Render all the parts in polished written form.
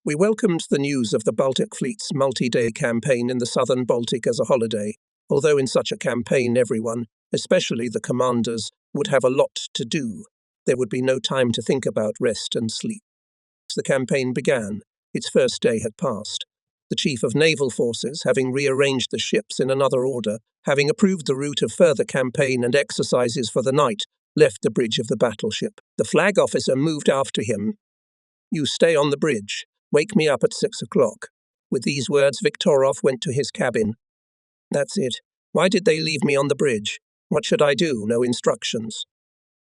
We welcomed the news of the Baltic Fleet's multi-day campaign in the southern Baltic as a holiday, although in such a campaign everyone, especially the commanders, would have a lot to do. There would be no time to think about rest and sleep. As the campaign began, its first day had passed. The Chief of Naval Forces, having rearranged the ships in another order, having approved the route of further campaign and exercises for the night, left the bridge of the battleship. The flag officer moved after him. "You stay on the bridge. Wake me up at 6 o'clock. With these words, Viktorov went to his cabin. That's it. Why did they leave me on the bridge? What should I do? No instructions.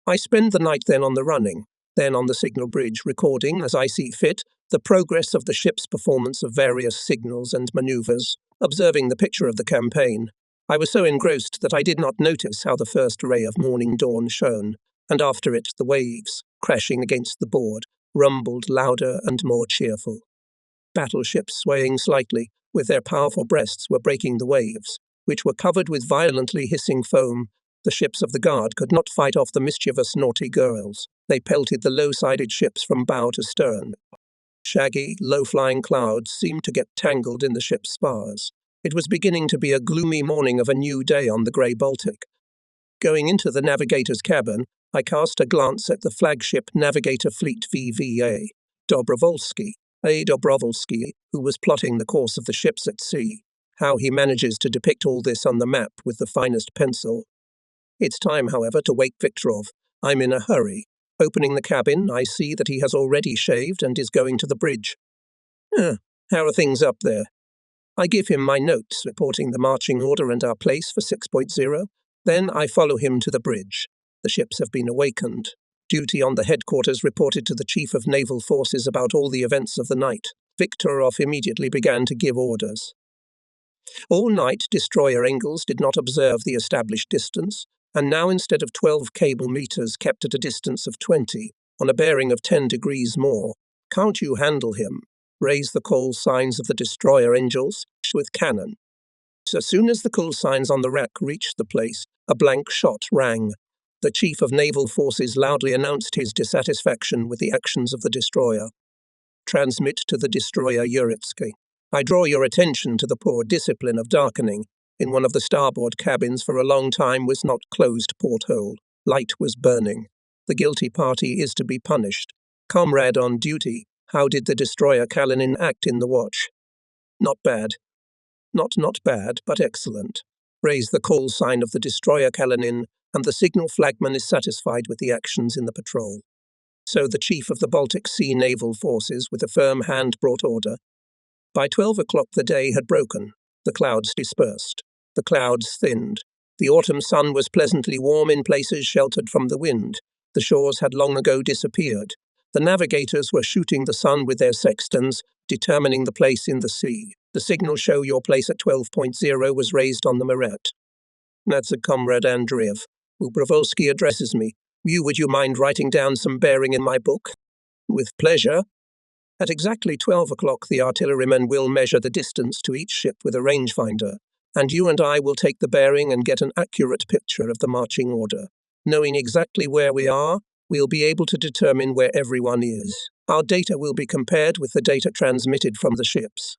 I spend the night then on the running, then on the signal bridge, recording, as I see fit, the progress of the ship's performance of various signals and manoeuvres, observing the picture of the campaign. I was so engrossed that I did not notice how the first ray of morning dawn shone, and after it the waves, crashing against the board, rumbled louder and more cheerful. Battleships swaying slightly, with their powerful breasts, were breaking the waves, which were covered with violently hissing foam. The ships of the guard could not fight off the mischievous naughty girls. They pelted the low-sided ships from bow to stern. Shaggy, low-flying clouds seemed to get tangled in the ship's spars. It was beginning to be a gloomy morning of a new day on the grey Baltic. Going into the navigator's cabin, I cast a glance at the flagship Navigator Fleet VVA, Dobrovolsky, who was plotting the course of the ships at sea. How he manages to depict all this on the map with the finest pencil. It's time, however, to wake Viktorov. I'm in a hurry. Opening the cabin, I see that he has already shaved and is going to the bridge. How are things up there? I give him my notes, reporting the marching order and our place for 6.0. Then I follow him to the bridge. The ships have been awakened. Duty on the headquarters reported to the Chief of Naval Forces about all the events of the night. Viktorov immediately began to give orders. All night, destroyer Engels did not observe the established distance, and now instead of 12 cable meters kept at a distance of 20, on a bearing of 10 degrees more. Can't you handle him? Raise the call signs of the destroyer Engels with cannon. As soon as the call signs on the rack reached the place, a blank shot rang. The Chief of Naval Forces loudly announced his dissatisfaction with the actions of the destroyer. Transmit to the destroyer Uritsky. I draw your attention to the poor discipline of darkening. In one of the starboard cabins for a long time was not closed porthole. Light was burning. The guilty party is to be punished. Comrade on duty, how did the destroyer Kalinin act in the watch? Not bad. Not bad, but excellent. Raise the call sign of the destroyer Kalinin, and the signal flagman is satisfied with the actions in the patrol. So the Chief of the Baltic Sea Naval Forces, with a firm hand, brought order. By 12 o'clock the day had broken. The clouds dispersed. The clouds thinned. The autumn sun was pleasantly warm in places sheltered from the wind. The shores had long ago disappeared. The navigators were shooting the sun with their sextants, determining the place in the sea. The signal "Show your place at 12.0 was raised on the Marat. That's a Comrade Andreev. Dobrovolsky addresses me. Would you mind writing down some bearing in my book? With pleasure. At exactly 12 o'clock, the artillerymen will measure the distance to each ship with a rangefinder, and you and I will take the bearing and get an accurate picture of the marching order. Knowing exactly where we are, we'll be able to determine where everyone is. Our data will be compared with the data transmitted from the ships.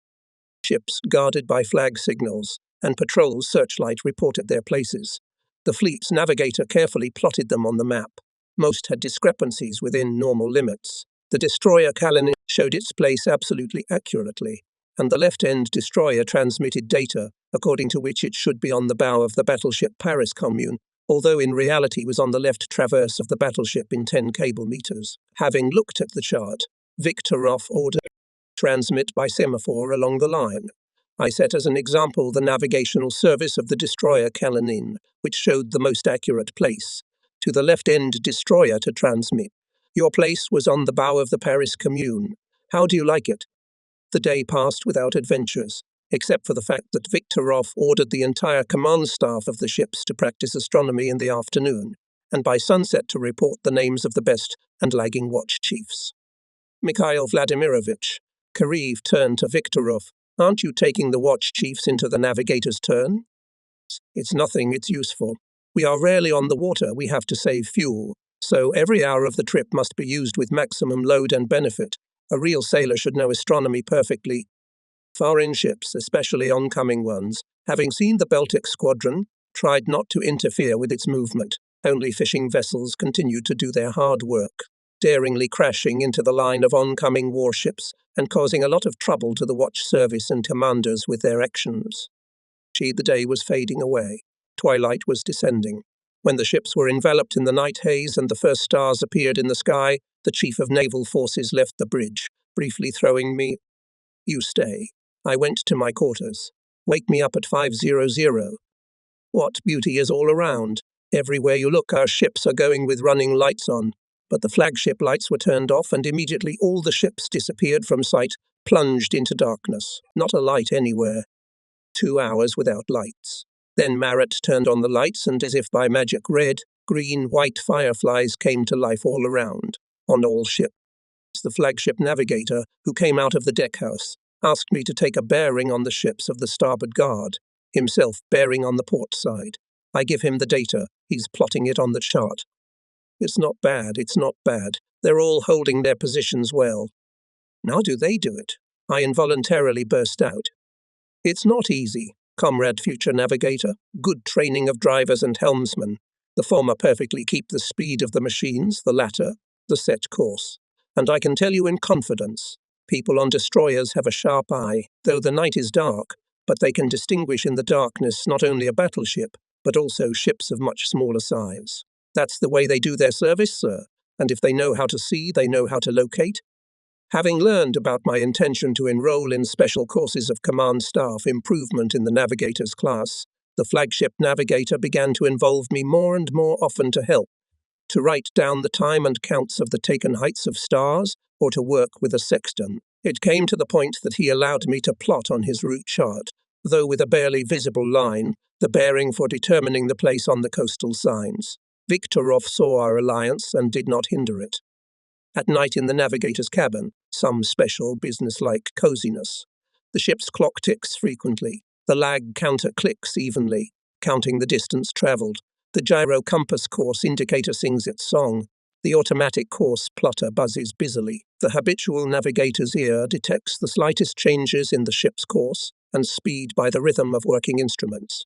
Ships guarded by flag signals, and patrol searchlight reported their places. The fleet's navigator carefully plotted them on the map. Most had discrepancies within normal limits. The destroyer Kalinin showed its place absolutely accurately, and the left-end destroyer transmitted data, according to which it should be on the bow of the battleship Paris Commune, although in reality was on the left traverse of the battleship in 10 cable meters. Having looked at the chart, Viktorov ordered transmit by semaphore along the line. I set as an example the navigational service of the destroyer Kalinin, which showed the most accurate place. To the left-end destroyer to transmit. Your place was on the bow of the Paris Commune. How do you like it? The day passed without adventures, except for the fact that Viktorov ordered the entire command staff of the ships to practice astronomy in the afternoon, and by sunset to report the names of the best and lagging watch chiefs. Mikhail Vladimirovich, Kareev turned to Viktorov. Aren't you taking the watch chiefs into the navigator's turn? It's nothing, it's useful. We are rarely on the water, we have to save fuel. So every hour of the trip must be used with maximum load and benefit. A real sailor should know astronomy perfectly. Foreign ships, especially oncoming ones, having seen the Baltic squadron, tried not to interfere with its movement. Only fishing vessels continued to do their hard work, daringly crashing into the line of oncoming warships and causing a lot of trouble to the watch service and commanders with their actions. The day was fading away. Twilight was descending. When the ships were enveloped in the night haze and the first stars appeared in the sky, the Chief of Naval Forces left the bridge, briefly throwing me, "You stay." I went to my quarters. "Wake me up at 5:00. What beauty is all around. Everywhere you look, our ships are going with running lights on. But the flagship lights were turned off, and immediately all the ships disappeared from sight, plunged into darkness. Not a light anywhere. 2 hours without lights. Then Marat turned on the lights, and as if by magic, red, green, white fireflies came to life all around, on all ships. The flagship navigator, who came out of the deckhouse, asked me to take a bearing on the ships of the starboard guard, himself bearing on the port side. I give him the data. He's plotting it on the chart. It's not bad. They're all holding their positions well. Now do they do it? I involuntarily burst out. It's not easy, comrade future navigator. Good training of drivers and helmsmen. The former perfectly keep the speed of the machines, the latter, the set course. And I can tell you in confidence, people on destroyers have a sharp eye, though the night is dark, but they can distinguish in the darkness not only a battleship, but also ships of much smaller size. That's the way they do their service, sir, and if they know how to see, they know how to locate. Having learned about my intention to enroll in special courses of command staff improvement in the navigator's class, the flagship navigator began to involve me more and more often to help, to write down the time and counts of the taken heights of stars, or to work with a sextant. It came to the point that he allowed me to plot on his route chart, though with a barely visible line, the bearing for determining the place on the coastal signs. Viktorov saw our alliance and did not hinder it. At night in the navigator's cabin, some special business-like coziness. The ship's clock ticks frequently. The lag counter clicks evenly, counting the distance travelled. The gyro compass course indicator sings its song. The automatic course plotter buzzes busily. The habitual navigator's ear detects the slightest changes in the ship's course and speed by the rhythm of working instruments.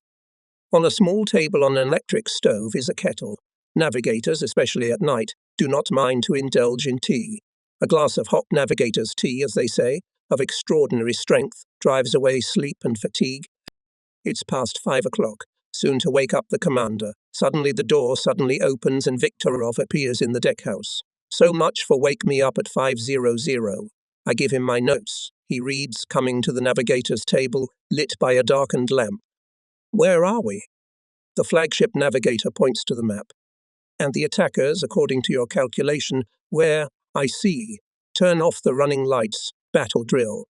On a small table on an electric stove is a kettle. Navigators, especially at night, do not mind to indulge in tea. A glass of hot navigator's tea, as they say, of extraordinary strength, drives away sleep and fatigue. It's past 5 o'clock, soon to wake up the commander. Suddenly the door suddenly opens and Viktorov appears in the deckhouse. So much for wake me up at 5:00. I give him my notes. He reads, coming to the navigator's table, lit by a darkened lamp. Where are we? The flagship navigator points to the map. And the attackers, according to your calculation, where, I see, turn off the running lights, battle drill.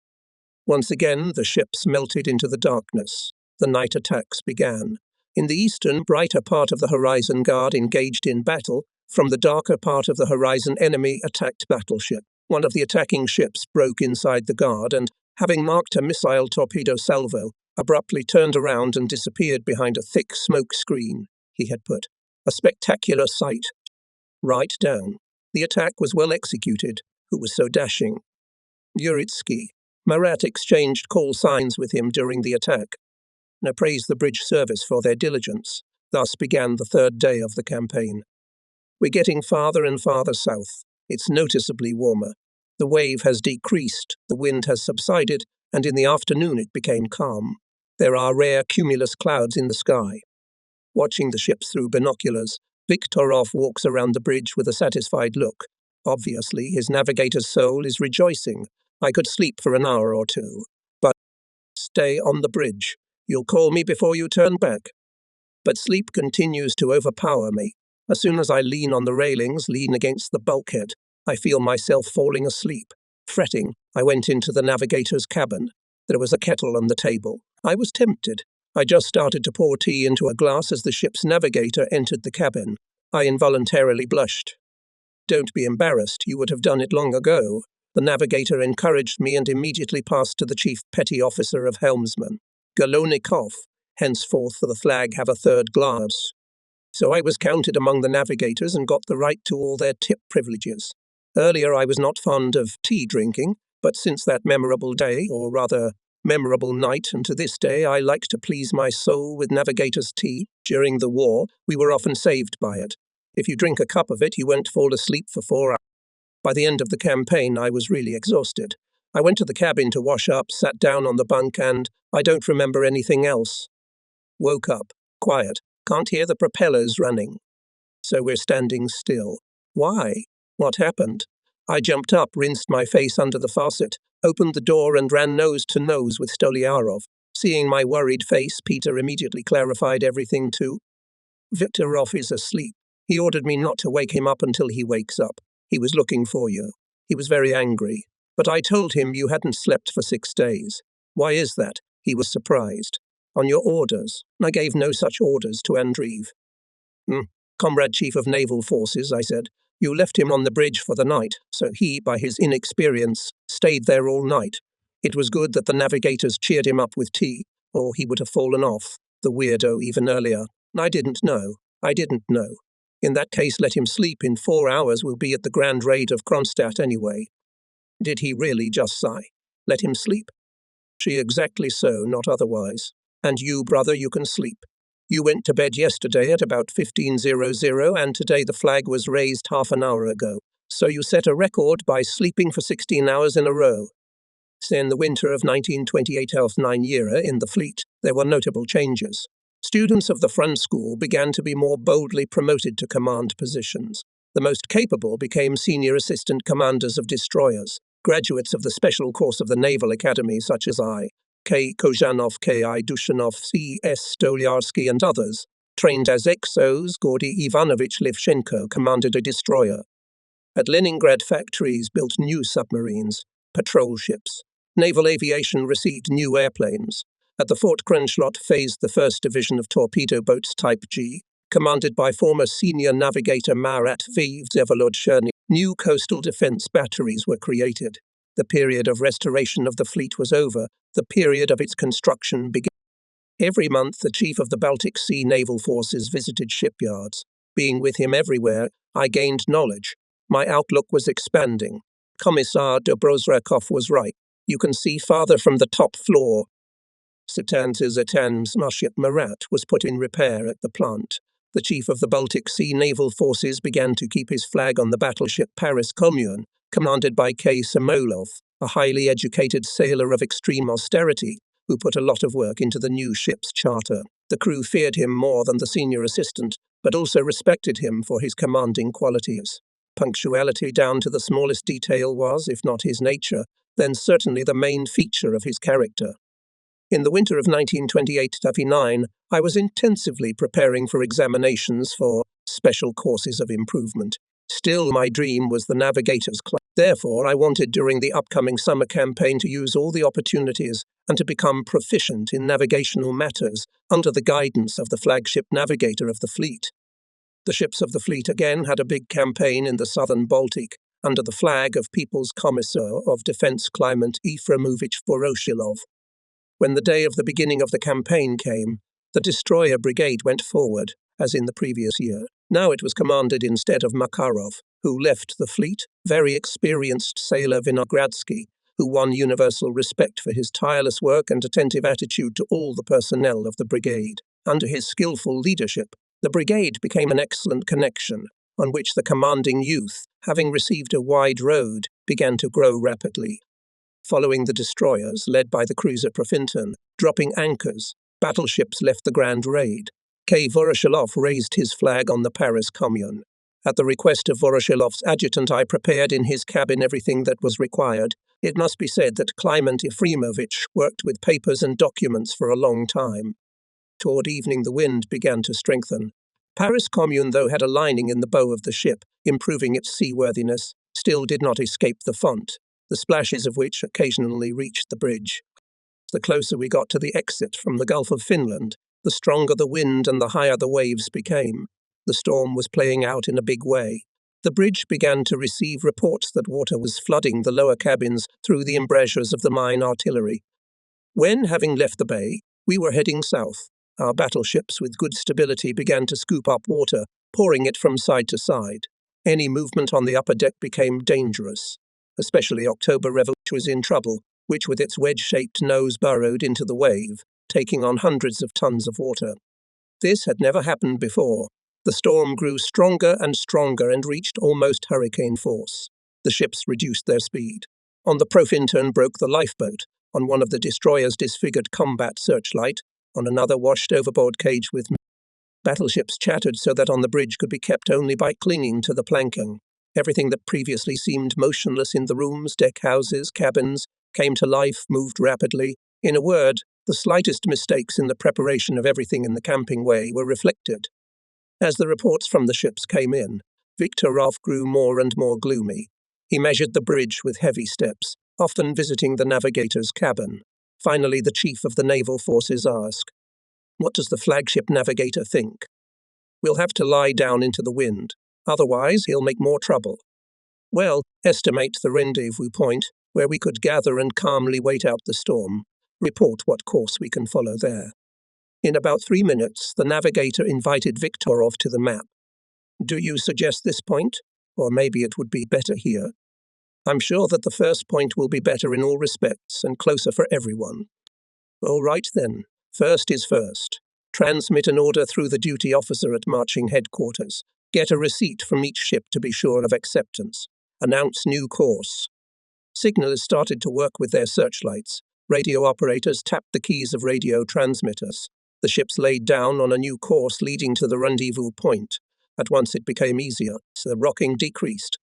Once again, the ships melted into the darkness. The night attacks began. In the eastern, brighter part of the horizon guard engaged in battle. From the darker part of the horizon, enemy attacked battleship. One of the attacking ships broke inside the guard and, having marked a missile torpedo salvo, abruptly turned around and disappeared behind a thick smoke screen, he had put. A spectacular sight. Right down. The attack was well executed. Who was so dashing? Uritsky. Marat exchanged call signs with him during the attack. And praised the bridge service for their diligence. Thus began the third day of the campaign. We're getting farther and farther south. It's noticeably warmer. The wave has decreased, the wind has subsided, and in the afternoon it became calm. There are rare cumulus clouds in the sky. Watching the ships through binoculars, Viktorov walks around the bridge with a satisfied look. Obviously, his navigator's soul is rejoicing. I could sleep for an hour or two. But stay on the bridge. You'll call me before you turn back. But sleep continues to overpower me. As soon as I lean on the railings, lean against the bulkhead, I feel myself falling asleep. Fretting, I went into the navigator's cabin. There was a kettle on the table. I was tempted. I just started to pour tea into a glass as the ship's navigator entered the cabin. I involuntarily blushed. Don't be embarrassed, you would have done it long ago. The navigator encouraged me and immediately passed to the chief petty officer of helmsmen. Galonikov, henceforth the flag have a third glass. So I was counted among the navigators and got the right to all their tip privileges. Earlier I was not fond of tea drinking, but since that memorable day, or rather memorable night, and to this day I like to please my soul with navigator's tea. During the war, we were often saved by it. If you drink a cup of it, you won't fall asleep for 4 hours. By the end of the campaign, I was really exhausted. I went to the cabin to wash up, sat down on the bunk, and I don't remember anything else. Woke up. Quiet. Can't hear the propellers running. So we're standing still. Why? What happened? I jumped up, rinsed my face under the faucet, opened the door and ran nose to nose with Stoliarov. Seeing my worried face, Peter immediately clarified everything too. Viktorov is asleep. He ordered me not to wake him up until he wakes up. He was looking for you. He was very angry. But I told him you hadn't slept for 6 days. Why is that? He was surprised. On your orders. I gave no such orders to Andreev. Comrade Chief of Naval Forces, I said. You left him on the bridge for the night, so he, by his inexperience, stayed there all night. It was good that the navigators cheered him up with tea, or he would have fallen off, the weirdo, even earlier. I didn't know. In that case, let him sleep. In 4 hours we'll be at the Grand Raid of Kronstadt anyway. Did he really just sigh? Let him sleep? She exactly so, not otherwise. And you, brother, you can sleep. You went to bed yesterday at about 15:00, and today the flag was raised half an hour ago. So you set a record by sleeping for 16 hours in a row. In the winter of 1928-9 year in the fleet, there were notable changes. Students of the front school began to be more boldly promoted to command positions. The most capable became senior assistant commanders of destroyers. Graduates of the special course of the Naval Academy, such as I, K. Kozhanov, K.I. Dushanov, C.S. Stoliarsky, and others, trained as XOs. Gordy Ivanovich Livchenko commanded a destroyer. At Leningrad, factories built new submarines, patrol ships. Naval aviation received new airplanes. At the Fort Krenschlot phased the 1st Division of torpedo boats Type G, commanded by former senior navigator Marat V. Vsevolod. New coastal defense batteries were created. The period of restoration of the fleet was over. The period of its construction began. Every month, the chief of the Baltic Sea Naval Forces visited shipyards. Being with him everywhere, I gained knowledge. My outlook was expanding. Commissar Dobrozrakov was right. You can see farther from the top floor. Battleship Marat was put in repair at the plant. The chief of the Baltic Sea Naval Forces began to keep his flag on the battleship Paris Commune, commanded by K. Samolov, a highly educated sailor of extreme austerity, who put a lot of work into the new ship's charter. The crew feared him more than the senior assistant, but also respected him for his commanding qualities. Punctuality down to the smallest detail was, if not his nature, then certainly the main feature of his character. In the winter of 1928-9, I was intensively preparing for examinations for special courses of improvement. Still, my dream was the navigator's class. Therefore, I wanted during the upcoming summer campaign to use all the opportunities and to become proficient in navigational matters under the guidance of the flagship navigator of the fleet. The ships of the fleet again had a big campaign in the southern Baltic under the flag of People's Commissar of Defense Clement Efremovich Voroshilov. When the day of the beginning of the campaign came, the destroyer brigade went forward, as in the previous year. Now it was commanded instead of Makarov, who left the fleet, very experienced sailor Vinogradsky, who won universal respect for his tireless work and attentive attitude to all the personnel of the brigade. Under his skillful leadership, the brigade became an excellent connection, on which the commanding youth, having received a wide road, began to grow rapidly. Following the destroyers, led by the cruiser Profinton, dropping anchors, battleships left the Grand Raid. K. Voroshilov raised his flag on the Paris Commune. At the request of Voroshilov's adjutant, I prepared in his cabin everything that was required. It must be said that Clement Efremovich worked with papers and documents for a long time. Toward evening, the wind began to strengthen. Paris Commune, though, had a lining in the bow of the ship, improving its seaworthiness, still did not escape the font, the splashes of which occasionally reached the bridge. The closer we got to the exit from the Gulf of Finland, the stronger the wind and the higher the waves became. The storm was playing out in a big way. The bridge began to receive reports that water was flooding the lower cabins through the embrasures of the mine artillery. When, having left the bay, we were heading south, our battleships with good stability began to scoop up water, pouring it from side to side. Any movement on the upper deck became dangerous, especially October Revel, which was in trouble, which with its wedge-shaped nose burrowed into the wave, taking on hundreds of tons of water. This had never happened before. The storm grew stronger and stronger and reached almost hurricane force. The ships reduced their speed. On the Profintern broke the lifeboat, on one of the destroyer's disfigured combat searchlight, on another washed overboard cage with battleships chattered so that on the bridge could be kept only by clinging to the planking. Everything that previously seemed motionless in the rooms, deck houses, cabins, came to life, moved rapidly. In a word, the slightest mistakes in the preparation of everything in the camping way were reflected. As the reports from the ships came in, Viktorov grew more and more gloomy. He measured the bridge with heavy steps, often visiting the navigator's cabin. Finally, the chief of the naval forces asked, "What does the flagship navigator think?" "We'll have to lie down into the wind. Otherwise, he'll make more trouble." "Well, estimate the rendezvous point, where we could gather and calmly wait out the storm. Report what course we can follow there." In about 3 minutes, the navigator invited Viktorov to the map. "Do you suggest this point? Or maybe it would be better here?" "I'm sure that the first point will be better in all respects and closer for everyone." "All right then. First is first. Transmit an order through the duty officer at marching headquarters. Get a receipt from each ship to be sure of acceptance. Announce new course." Signalers started to work with their searchlights. Radio operators tapped the keys of radio transmitters. The ships laid down on a new course leading to the rendezvous point. At once it became easier, so the rocking decreased.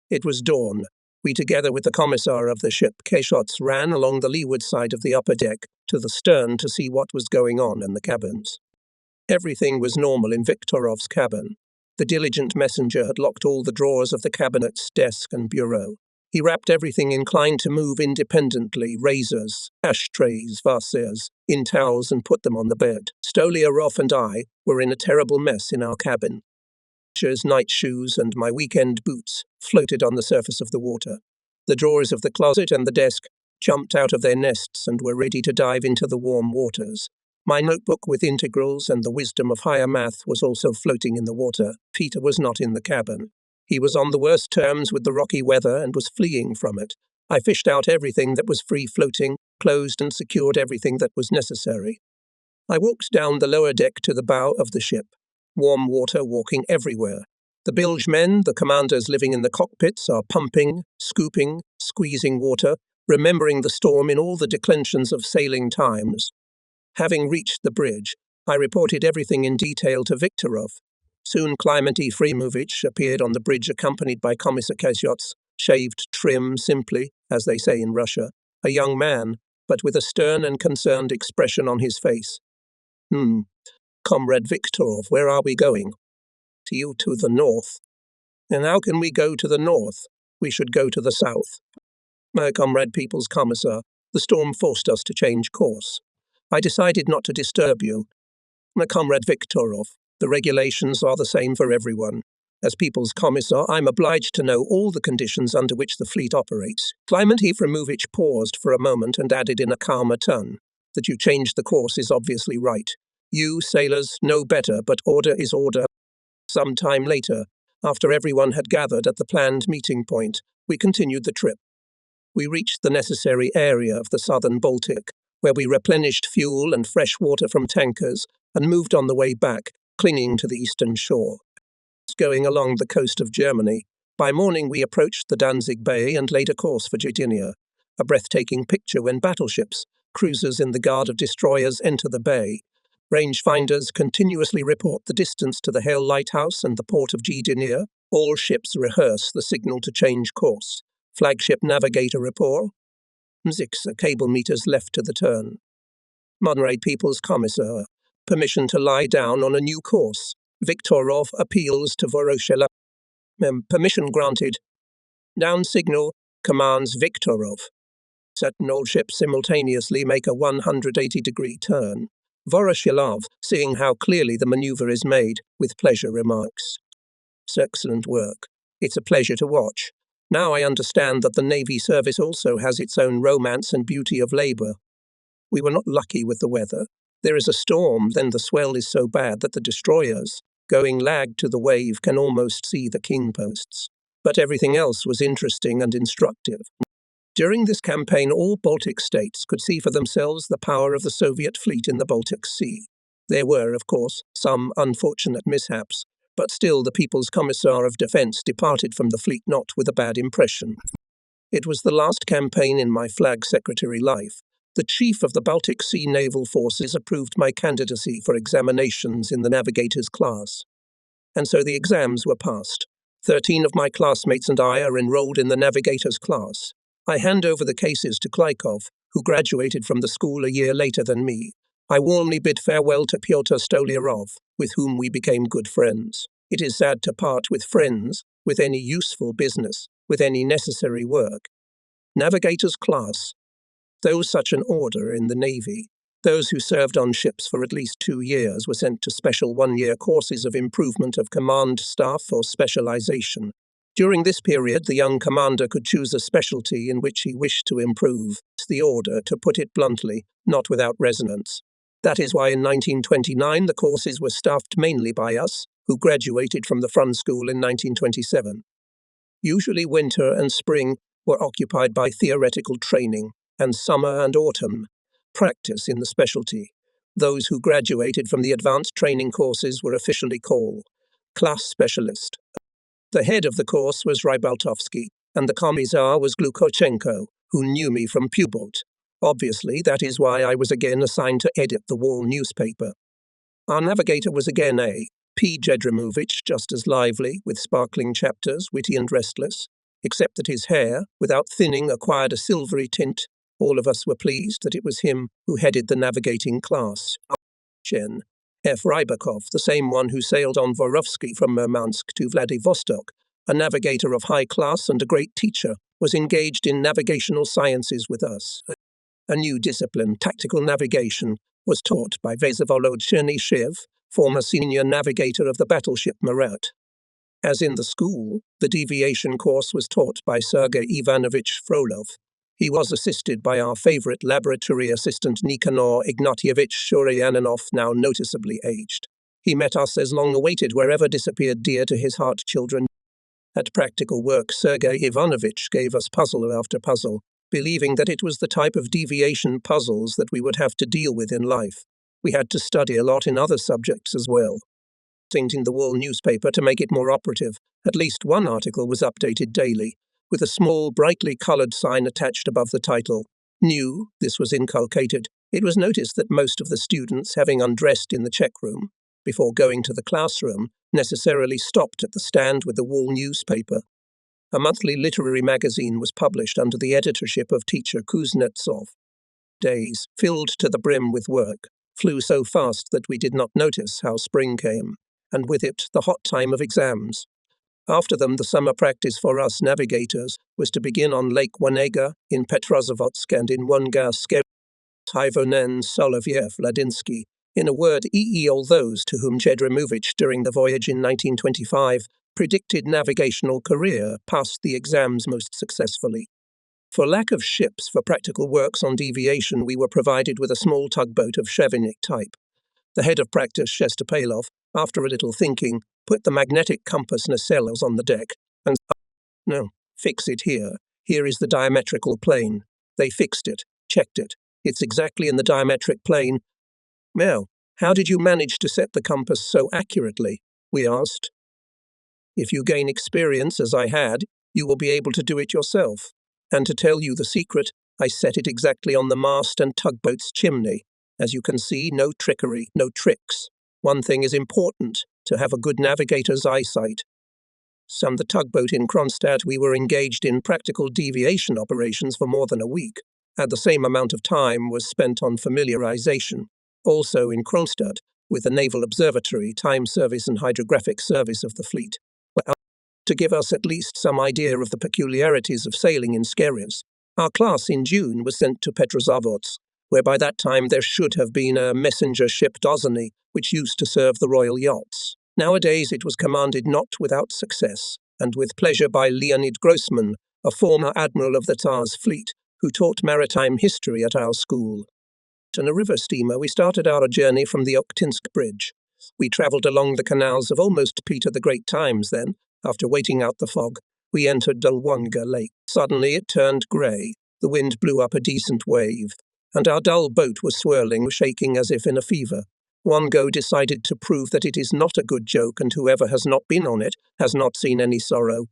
It was dawn. We, together with the commissar of the ship, Keshots, ran along the leeward side of the upper deck to the stern to see what was going on in the cabins. Everything was normal in Viktorov's cabin. The diligent messenger had locked all the drawers of the cabinet's desk and bureau. He wrapped everything inclined to move independently, razors, ashtrays, vases, in towels and put them on the bed. Stoliarov and I were in a terrible mess in our cabin. Night shoes and my weekend boots floated on the surface of the water. The drawers of the closet and the desk jumped out of their nests and were ready to dive into the warm waters. My notebook with integrals and the wisdom of higher math was also floating in the water. Peter was not in the cabin. He was on the worst terms with the rocky weather and was fleeing from it. I fished out everything that was free-floating, closed and secured everything that was necessary. I walked down the lower deck to the bow of the ship. Warm water walking everywhere. The bilge men, the commanders living in the cockpits, are pumping, scooping, squeezing water, remembering the storm in all the declensions of sailing times. Having reached the bridge, I reported everything in detail to Viktorov. Soon Kliment Efremovich appeared on the bridge accompanied by Commissar Keshots, shaved, trim, simply, as they say in Russia, a young man, but with a stern and concerned expression on his face. Comrade Viktorov, where are we going?" To the north." "And how can we go to the north? We should go to the south." "My comrade People's Commissar, the storm forced us to change course. I decided not to disturb you. My comrade Viktorov, the regulations are the same for everyone. As People's Commissar, I'm obliged to know all the conditions under which the fleet operates." Kliment Efremovich paused for a moment and added in a calmer tone, "That you changed the course is obviously right. You, sailors, know better, but order is order." Some time later, after everyone had gathered at the planned meeting point, we continued the trip. We reached the necessary area of the southern Baltic, where we replenished fuel and fresh water from tankers and moved on the way back, clinging to the eastern shore. Going along the coast of Germany, by morning we approached the Danzig Bay and laid a course for Gdynia, a breathtaking picture when battleships, cruisers in the guard of destroyers enter the bay. Rangefinders continuously report the distance to the Hale Lighthouse and the port of Gdynia. All ships rehearse the signal to change course. Flagship navigator report. 6 cable meters left to the turn. Monterey People's Commissar. Permission to lie down on a new course. Viktorov appeals to Voroshila. Permission granted. Down signal commands Viktorov. Set and all ships simultaneously make a 180-degree turn. Voroshilov, seeing how clearly the maneuver is made, with pleasure remarks, "Excellent work. It's a pleasure to watch. Now I understand that the Navy service also has its own romance and beauty of labour. We were not lucky with the weather. There is a storm, then the swell is so bad that the destroyers, Going lag to the wave can almost see the king posts. But everything else was interesting and instructive. During this campaign, all Baltic states could see for themselves the power of the Soviet fleet in the Baltic Sea. There were, of course, some unfortunate mishaps, but still the People's Commissar of Defence departed from the fleet not with a bad impression. It was the last campaign in my flag secretary life. The Chief of the Baltic Sea Naval Forces approved my candidacy for examinations in the navigator's class. And so the exams were passed. 13 of my classmates and I are enrolled in the navigator's class. I hand over the cases to Klykov, who graduated from the school a year later than me. I warmly bid farewell to Pyotr Stolyarov, with whom we became good friends. It is sad to part with friends, with any useful business, with any necessary work. Navigator's class. Though such an order in the Navy, those who served on ships for at least 2 years were sent to special one-year courses of improvement of command staff or specialization. During this period, the young commander could choose a specialty in which he wished to improve. It's the order, to put it bluntly, not without resonance. That is why in 1929 the courses were staffed mainly by us, who graduated from the front school in 1927. Usually winter and spring were occupied by theoretical training, and summer and autumn, practice in the specialty. Those who graduated from the advanced training courses were officially called class specialist. The head of the course was Rybaltovsky, and the commissar was Glukochenko, who knew me from Shipboard. Obviously, that is why I was again assigned to edit the wall newspaper. Our navigator was again a P. Jedrimovich, just as lively, with sparkling chapters, witty and restless, except that his hair, without thinning, acquired a silvery tint. All of us were pleased that it was him who headed the navigating class. Gen. F. Rybakov, the same one who sailed on Vorovsky from Murmansk to Vladivostok, a navigator of high class and a great teacher, was engaged in navigational sciences with us. A new discipline, tactical navigation, was taught by Vsevolod Chernyshev, former senior navigator of the Battleship Marat. As in the school, the deviation course was taught by Sergei Ivanovich Frolov. He was assisted by our favorite laboratory assistant Nikanor Ignatievich Shuryanov, now noticeably aged. He met us as long-awaited wherever disappeared dear to his heart children. At practical work, Sergei Ivanovich gave us puzzle after puzzle, believing that it was the type of deviation puzzles that we would have to deal with in life. We had to study a lot in other subjects as well. Changing the wall newspaper to make it more operative, at least one article was updated daily, with a small, brightly coloured sign attached above the title. New, this was inculcated. It was noticed that most of the students, having undressed in the check room, before going to the classroom, necessarily stopped at the stand with the wall newspaper. A monthly literary magazine was published under the editorship of teacher Kuznetsov. Days, filled to the brim with work, flew so fast that we did not notice how spring came, and with it the hot time of exams. After them, the summer practice for us navigators was to begin on Lake Wanega, in Petrozavodsk, and in Wongarskev, Tyvonen, Soloviev, Ladinsky. In a word, all those to whom Jedrimovich, during the voyage in 1925, predicted navigational career, passed the exams most successfully. For lack of ships for practical works on deviation, we were provided with a small tugboat of Chevenik type. The head of practice, Shestopalov, after a little thinking, put the magnetic compass nacelles on the deck and "No, fix it here. Here is the diametrical plane." They fixed it, checked it. It's exactly in the diametric plane. "Well, how did you manage to set the compass so accurately?" we asked. "If you gain experience, as I had, you will be able to do it yourself. And to tell you the secret, I set it exactly on the mast and tugboat's chimney. As you can see, no trickery, no tricks. One thing is important, to have a good navigator's eyesight." On the tugboat in Kronstadt, we were engaged in practical deviation operations for more than a week, and the same amount of time was spent on familiarization. Also in Kronstadt, with the Naval Observatory, Time Service and Hydrographic Service of the fleet, to give us at least some idea of the peculiarities of sailing in skerries. Our class in June was sent to Petrozavodsk, where by that time there should have been a messenger ship Dozany, which used to serve the royal yachts. Nowadays it was commanded not without success, and with pleasure by Leonid Grossman, a former admiral of the Tsar's fleet, who taught maritime history at our school. On a river steamer, we started our journey from the Okhtinsk Bridge. We travelled along the canals of almost Peter the Great times then. After waiting out the fog, we entered Dalwanga Lake. Suddenly it turned grey. The wind blew up a decent wave, and our dull boat was swirling, shaking as if in a fever. Wango decided to prove that it is not a good joke, and whoever has not been on it has not seen any sorrow.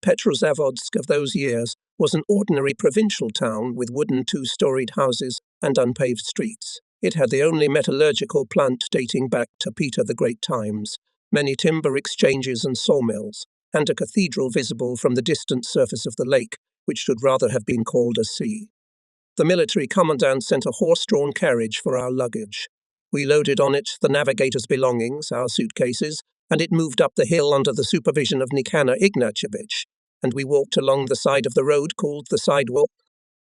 Petrozavodsk of those years was an ordinary provincial town with wooden two-storied houses and unpaved streets. It had the only metallurgical plant dating back to Peter the Great times, many timber exchanges and sawmills, and a cathedral visible from the distant surface of the lake, which should rather have been called a sea. The military commandant sent a horse-drawn carriage for our luggage. We loaded on it the navigator's belongings, our suitcases, and it moved up the hill under the supervision of Nikanor Ignatievich, and we walked along the side of the road called the sidewalk.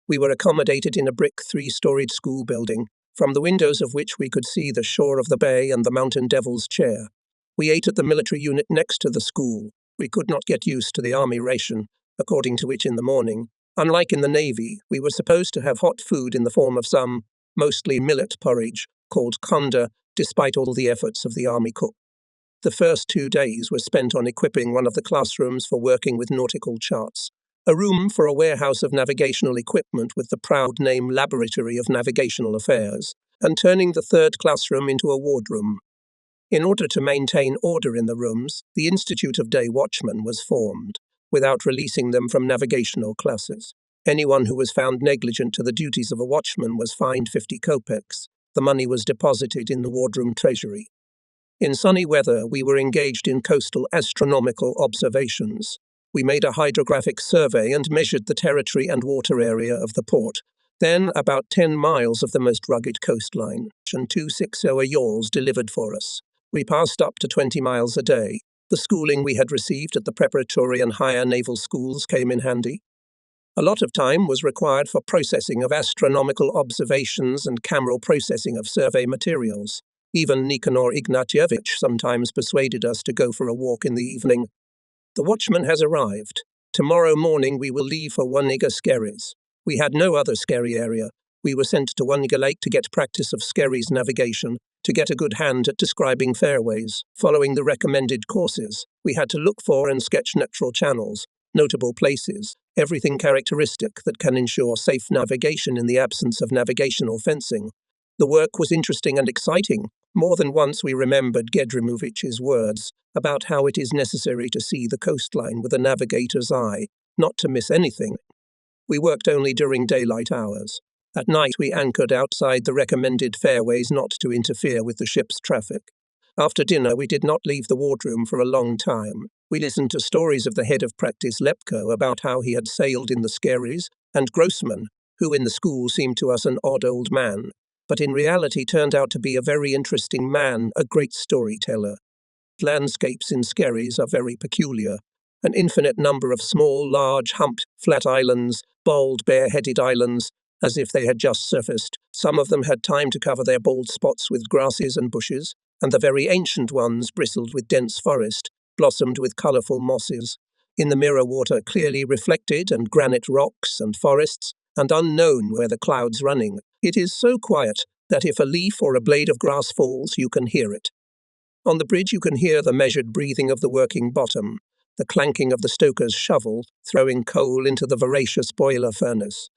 We were accommodated in a brick three-storied school building, from the windows of which we could see the shore of the bay and the Mountain Devil's Chair. We ate at the military unit next to the school. We could not get used to the army ration, according to which in the morning, unlike in the Navy, we were supposed to have hot food in the form of some, mostly millet porridge, called konda, despite all the efforts of the army cook. The first 2 days were spent on equipping one of the classrooms for working with nautical charts, a room for a warehouse of navigational equipment with the proud name Laboratory of Navigational Affairs, and turning the third classroom into a wardroom. In order to maintain order in the rooms, the Institute of Day Watchmen was formed, without releasing them from navigational classes. Anyone who was found negligent to the duties of a watchman was fined 50 kopecks. The money was deposited in the wardroom treasury. In sunny weather, we were engaged in coastal astronomical observations. We made a hydrographic survey and measured the territory and water area of the port, then about 10 miles of the most rugged coastline, and 2 6-hour yawls delivered for us. We passed up to 20 miles a day. The schooling we had received at the preparatory and higher naval schools came in handy. A lot of time was required for processing of astronomical observations and cameral processing of survey materials. Even Nikanor Ignatievich sometimes persuaded us to go for a walk in the evening. The watchman has arrived. Tomorrow morning we will leave for Waniga Skerries. We had no other skerry area. We were sent to Waniga Lake to get practice of skerries navigation, to get a good hand at describing fairways. Following the recommended courses, we had to look for and sketch natural channels, notable places, everything characteristic that can ensure safe navigation in the absence of navigational fencing. The work was interesting and exciting. More than once we remembered Gedrimovich's words about how it is necessary to see the coastline with a navigator's eye, not to miss anything. We worked only during daylight hours. At night we anchored outside the recommended fairways not to interfere with the ship's traffic. After dinner we did not leave the wardroom for a long time. We listened to stories of the head of practice Lepko about how he had sailed in the skerries, and Grossman, who in the school seemed to us an odd old man, but in reality turned out to be a very interesting man, a great storyteller. Landscapes in skerries are very peculiar. An infinite number of small, large, humped, flat islands, bald, bare-headed islands, as if they had just surfaced. Some of them had time to cover their bald spots with grasses and bushes, and the very ancient ones bristled with dense forest, blossomed with colourful mosses. In the mirror water clearly reflected, and granite rocks and forests, and unknown where the clouds running. It is so quiet that if a leaf or a blade of grass falls, you can hear it. On the bridge you can hear the measured breathing of the working bottom, the clanking of the stoker's shovel throwing coal into the voracious boiler furnace.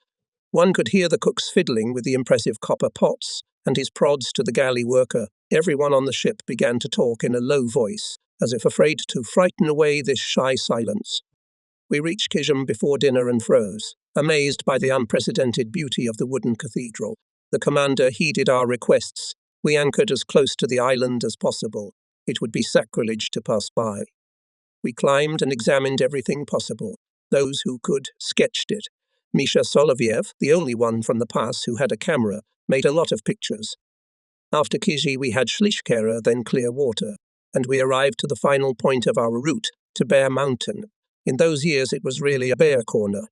One could hear the cook's fiddling with the impressive copper pots and his prods to the galley worker. Everyone on the ship began to talk in a low voice, as if afraid to frighten away this shy silence. We reached Kijum before dinner and froze, amazed by the unprecedented beauty of the wooden cathedral. The commander heeded our requests. We anchored as close to the island as possible. It would be sacrilege to pass by. We climbed and examined everything possible. Those who could sketched it. Misha Soloviev, the only one from the pass who had a camera, made a lot of pictures. After Kizhi we had Shlishkera, then clear water, and we arrived to the final point of our route, to Bear Mountain. In those years it was really a bear corner.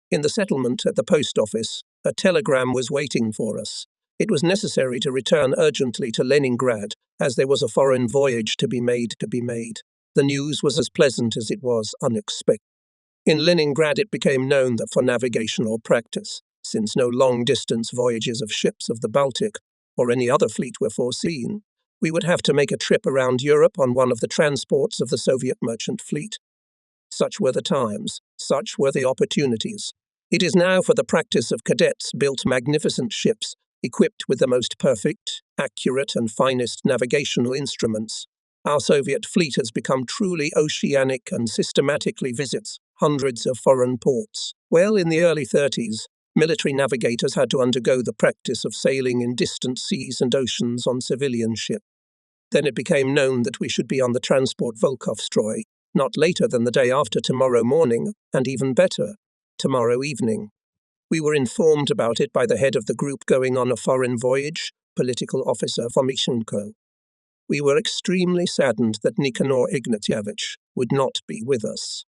In the settlement at the post office, a telegram was waiting for us. It was necessary to return urgently to Leningrad, as there was a foreign voyage to be made. The news was as pleasant as it was unexpected. In Leningrad it became known that for navigational practice, since no long-distance voyages of ships of the Baltic or any other fleet were foreseen, We would have to make a trip around Europe on one of the transports of the Soviet merchant fleet. Such were the times, such were the opportunities. It is now for the practice of cadets built magnificent ships, equipped with the most perfect, accurate, and finest navigational instruments. Our Soviet fleet has become truly oceanic and systematically visits hundreds of foreign ports. Well, in the early 30s, military navigators had to undergo the practice of sailing in distant seas and oceans on civilian ships. Then it became known that we should be on the transport Volkovstroy, not later than the day after tomorrow morning, and even better, tomorrow evening. We were informed about it by the head of the group going on a foreign voyage, political officer Fomishenko. We were extremely saddened that Nikanor Ignatievich would not be with us.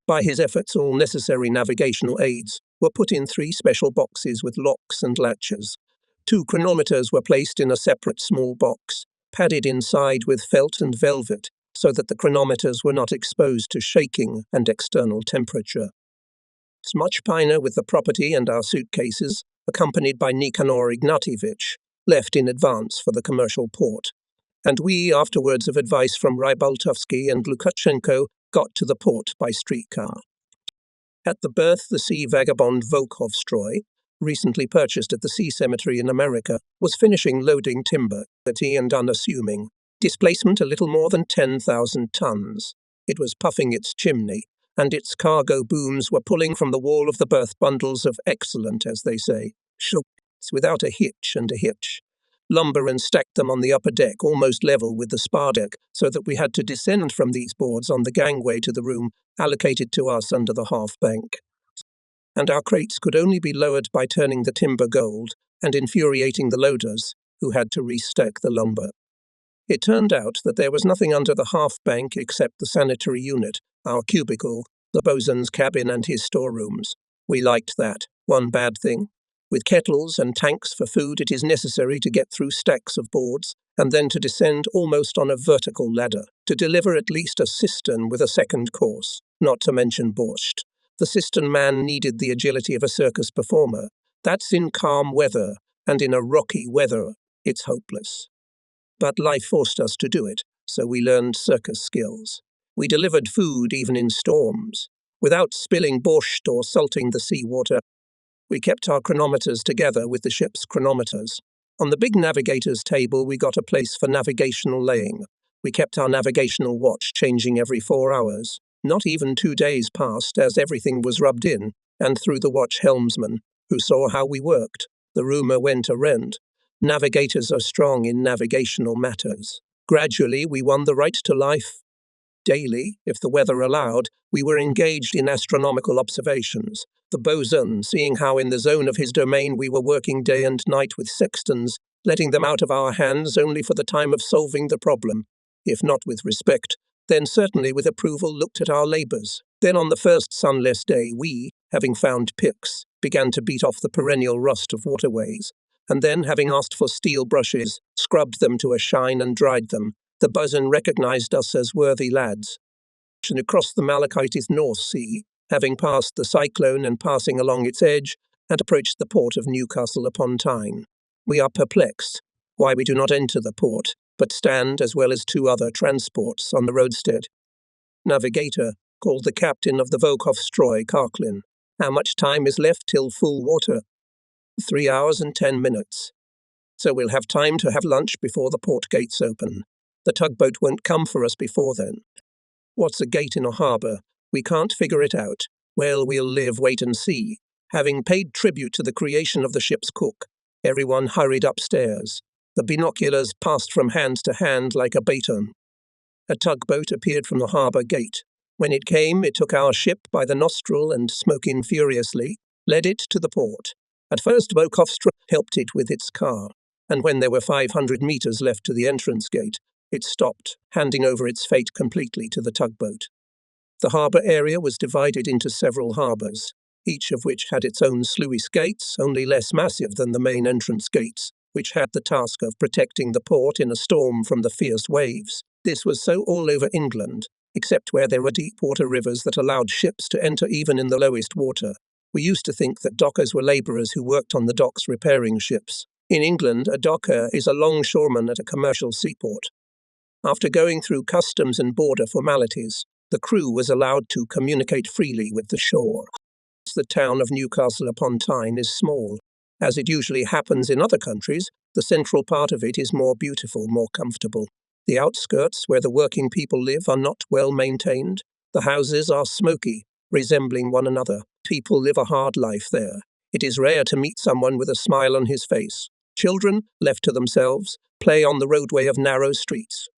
By his efforts, all necessary navigational aids were put in 3 special boxes with locks and latches. 2 chronometers were placed in a separate small box, padded inside with felt and velvet, so that the chronometers were not exposed to shaking and external temperature. Smochpina with the property and our suitcases, accompanied by Nikanor Ignatievich, left in advance for the commercial port, and we, after words of advice from Rybaltovsky and Lukashenko, got to the port by streetcar. At the berth, the sea vagabond Volkovstroy, recently purchased at the Sea Cemetery in America, was finishing loading timber, dirty and unassuming. Displacement a little more than 10,000 tons. It was puffing its chimney, and its cargo booms were pulling from the wall of the berth bundles of excellent, as they say, shoulders without a hitch and a hitch. Lumber and stacked them on the upper deck almost level with the spar deck, so that we had to descend from these boards on the gangway to the room allocated to us under the half bank. And our crates could only be lowered by turning the timber gold and infuriating the loaders, who had to restack the lumber. It turned out that there was nothing under the half bank except the sanitary unit, our cubicle, the bosun's cabin and his storerooms. We liked that. One bad thing. With kettles and tanks for food, it is necessary to get through stacks of boards and then to descend almost on a vertical ladder, to deliver at least a cistern with a second course, not to mention borscht. The cistern man needed the agility of a circus performer. That's in calm weather, and in a rocky weather, it's hopeless. But life forced us to do it, so we learned circus skills. We delivered food even in storms, without spilling borscht or salting the seawater. We kept our chronometers together with the ship's chronometers. On the big navigator's table, we got a place for navigational laying. We kept our navigational watch changing every 4 hours. Not even 2 days passed, as everything was rubbed in, and through the watch helmsman, who saw how we worked. The rumour went around. Navigators are strong in navigational matters. Gradually, we won the right to life. Daily, if the weather allowed, we were engaged in astronomical observations. The bosun, seeing how in the zone of his domain we were working day and night with sextants, letting them out of our hands only for the time of solving the problem, if not with respect, then certainly with approval, looked at our labours. Then on the first sunless day we, having found picks, began to beat off the perennial rust of waterways, and then, having asked for steel brushes, scrubbed them to a shine and dried them. The bosun recognised us as worthy lads. And across the Malachite North Sea, having passed the cyclone and passing along its edge, and approached the port of Newcastle upon Tyne. We are perplexed why we do not enter the port, but stand, as well as 2 other transports, on the roadstead. Navigator, called the captain of the Volkovstroy, Karklin. How much time is left till full water? 3 hours and 10 minutes. So we'll have time to have lunch before the port gates open. The tugboat won't come for us before then. What's a gate in a harbour? We can't figure it out. Well, we'll live, wait and see. Having paid tribute to the creation of the ship's cook, everyone hurried upstairs. The binoculars passed from hand to hand like a baton. A tugboat appeared from the harbour gate. When it came, it took our ship by the nostril and, smoking furiously, led it to the port. At first, Volkovstroy helped it with its car, and when there were 500 metres left to the entrance gate, it stopped, handing over its fate completely to the tugboat. The harbour area was divided into several harbours, each of which had its own sluice gates, only less massive than the main entrance gates, which had the task of protecting the port in a storm from the fierce waves. This was so all over England, except where there were deep water rivers that allowed ships to enter even in the lowest water. We used to think that dockers were labourers who worked on the docks repairing ships. In England, a docker is a longshoreman at a commercial seaport. After going through customs and border formalities, the crew was allowed to communicate freely with the shore. The town of Newcastle upon Tyne is small. As it usually happens in other countries, the central part of it is more beautiful, more comfortable. The outskirts, where the working people live, are not well maintained. The houses are smoky, resembling one another. People live a hard life there. It is rare to meet someone with a smile on his face. Children, left to themselves, play on the roadway of narrow streets.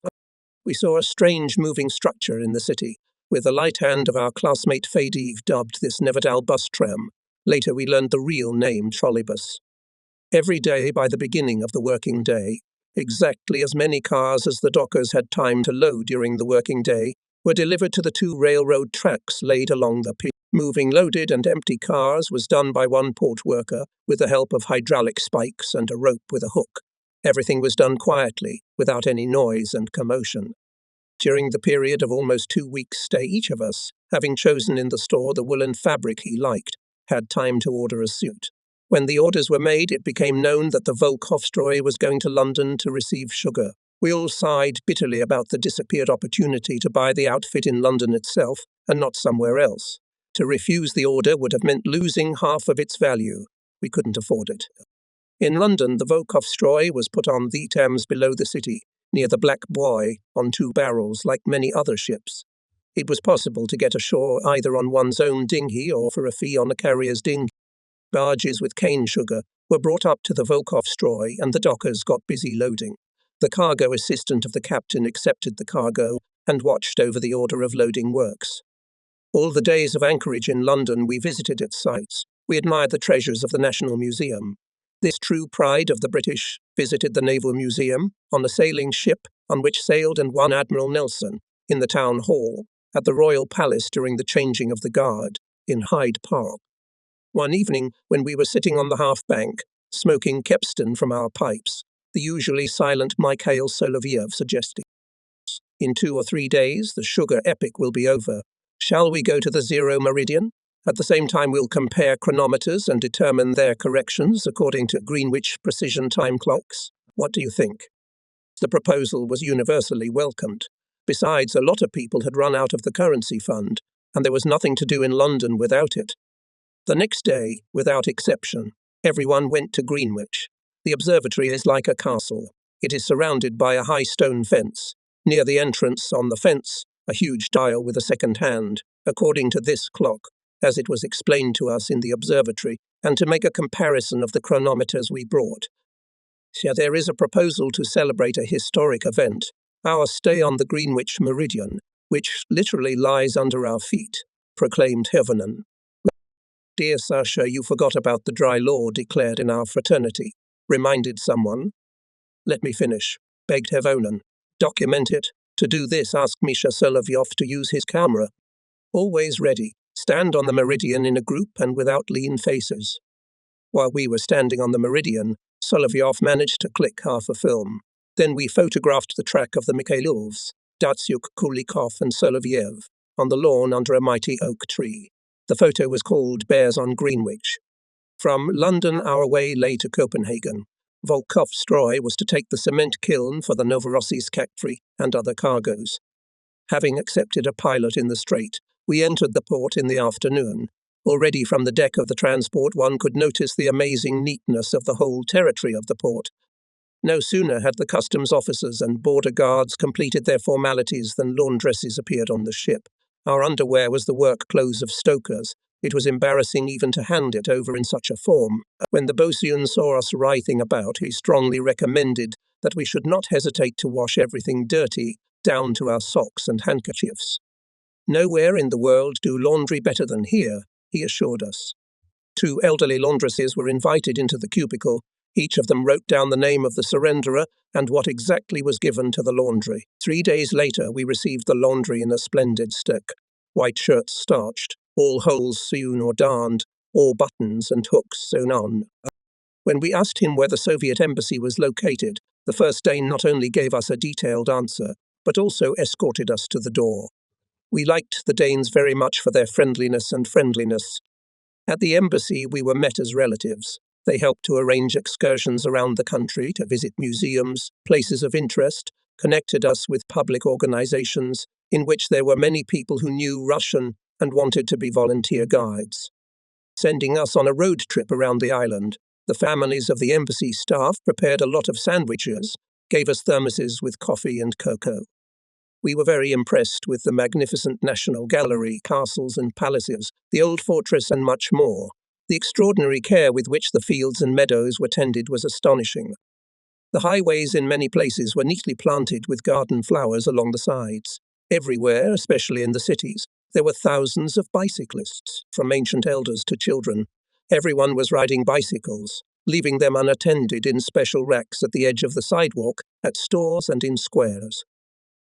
We saw a strange moving structure in the city, with the light hand of our classmate Fadeve dubbed this Naval bus tram. Later we learned the real name trolleybus. Every day by the beginning of the working day, exactly as many cars as the dockers had time to load during the working day were delivered to the 2 railroad tracks laid along the pier. Moving loaded and empty cars was done by one port worker with the help of hydraulic spikes and a rope with a hook. Everything was done quietly, without any noise and commotion. During the period of almost 2 weeks' stay, each of us, having chosen in the store the woolen fabric he liked, had time to order a suit. When the orders were made, it became known that the Volkhofstroy was going to London to receive sugar. We all sighed bitterly about the disappeared opportunity to buy the outfit in London itself and not somewhere else. To refuse the order would have meant losing half of its value. We couldn't afford it. In London, the Volkhofstroy was put on the Thames below the city, near the Black Buoy, on 2 barrels, like many other ships. It was possible to get ashore either on one's own dinghy or for a fee on a carrier's dinghy. Barges with cane sugar were brought up to the Volkhofstroy, and the dockers got busy loading. The cargo assistant of the captain accepted the cargo and watched over the order of loading works. All the days of anchorage in London we visited its sites. We admired the treasures of the National Museum. This true pride of the British visited the Naval Museum on a sailing ship on which sailed and won Admiral Nelson, in the Town Hall, at the Royal Palace during the changing of the guard, in Hyde Park. One evening, when we were sitting on the half-bank, smoking Kepston from our pipes, the usually silent Mikhail Soloviev suggested, "In 2 or 3 days, the sugar epic will be over. Shall we go to the zero meridian? At the same time, we'll compare chronometers and determine their corrections according to Greenwich precision time clocks. What do you think?" The proposal was universally welcomed. Besides, a lot of people had run out of the currency fund, and there was nothing to do in London without it. The next day, without exception, everyone went to Greenwich. The observatory is like a castle. It is surrounded by a high stone fence. Near the entrance, on the fence, a huge dial with a second hand, according to this clock, as it was explained to us in the observatory, and to make a comparison of the chronometers we brought. So there is a proposal to celebrate a historic event, our stay on the Greenwich meridian, which literally lies under our feet, proclaimed Hevonen. "Dear Sasha, you forgot about the dry law declared in our fraternity," reminded someone. "Let me finish," begged Hevonen. "Document it. To do this, ask Misha Solovyov to use his camera. Always ready. Stand on the meridian in a group and without lean faces." While we were standing on the meridian, Solovyov managed to click half a film. Then we photographed the track of the Mikhailovs, Datsyuk, Kulikov and Soloviev, on the lawn under a mighty oak tree. The photo was called Bears on Greenwich. From London our way lay to Copenhagen. Volkhofstroy was to take the cement kiln for the Novorossiysk factory and other cargoes. Having accepted a pilot in the strait, we entered the port in the afternoon. Already from the deck of the transport one could notice the amazing neatness of the whole territory of the port. No sooner had the customs officers and border guards completed their formalities than laundresses appeared on the ship. Our underwear was the work clothes of stokers. It was embarrassing even to hand it over in such a form. When the boatswain saw us writhing about, he strongly recommended that we should not hesitate to wash everything dirty, down to our socks and handkerchiefs. "Nowhere in the world do laundry better than here," he assured us. 2 elderly laundresses were invited into the cubicle. Each of them wrote down the name of the surrenderer and what exactly was given to the laundry. 3 days later, we received the laundry in a splendid stick. White shirts starched, all holes sewn or darned, all buttons and hooks sewn on. When we asked him where the Soviet embassy was located, the first Dane not only gave us a detailed answer, but also escorted us to the door. We liked the Danes very much for their friendliness. At the embassy, we were met as relatives. They helped to arrange excursions around the country to visit museums, places of interest, connected us with public organizations in which there were many people who knew Russian and wanted to be volunteer guides. Sending us on a road trip around the island, the families of the embassy staff prepared a lot of sandwiches, gave us thermoses with coffee and cocoa. We were very impressed with the magnificent National Gallery, castles and palaces, the old fortress and much more. The extraordinary care with which the fields and meadows were tended was astonishing. The highways in many places were neatly planted with garden flowers along the sides. Everywhere, especially in the cities, there were thousands of bicyclists, from ancient elders to children. Everyone was riding bicycles, leaving them unattended in special racks at the edge of the sidewalk, at stores and in squares.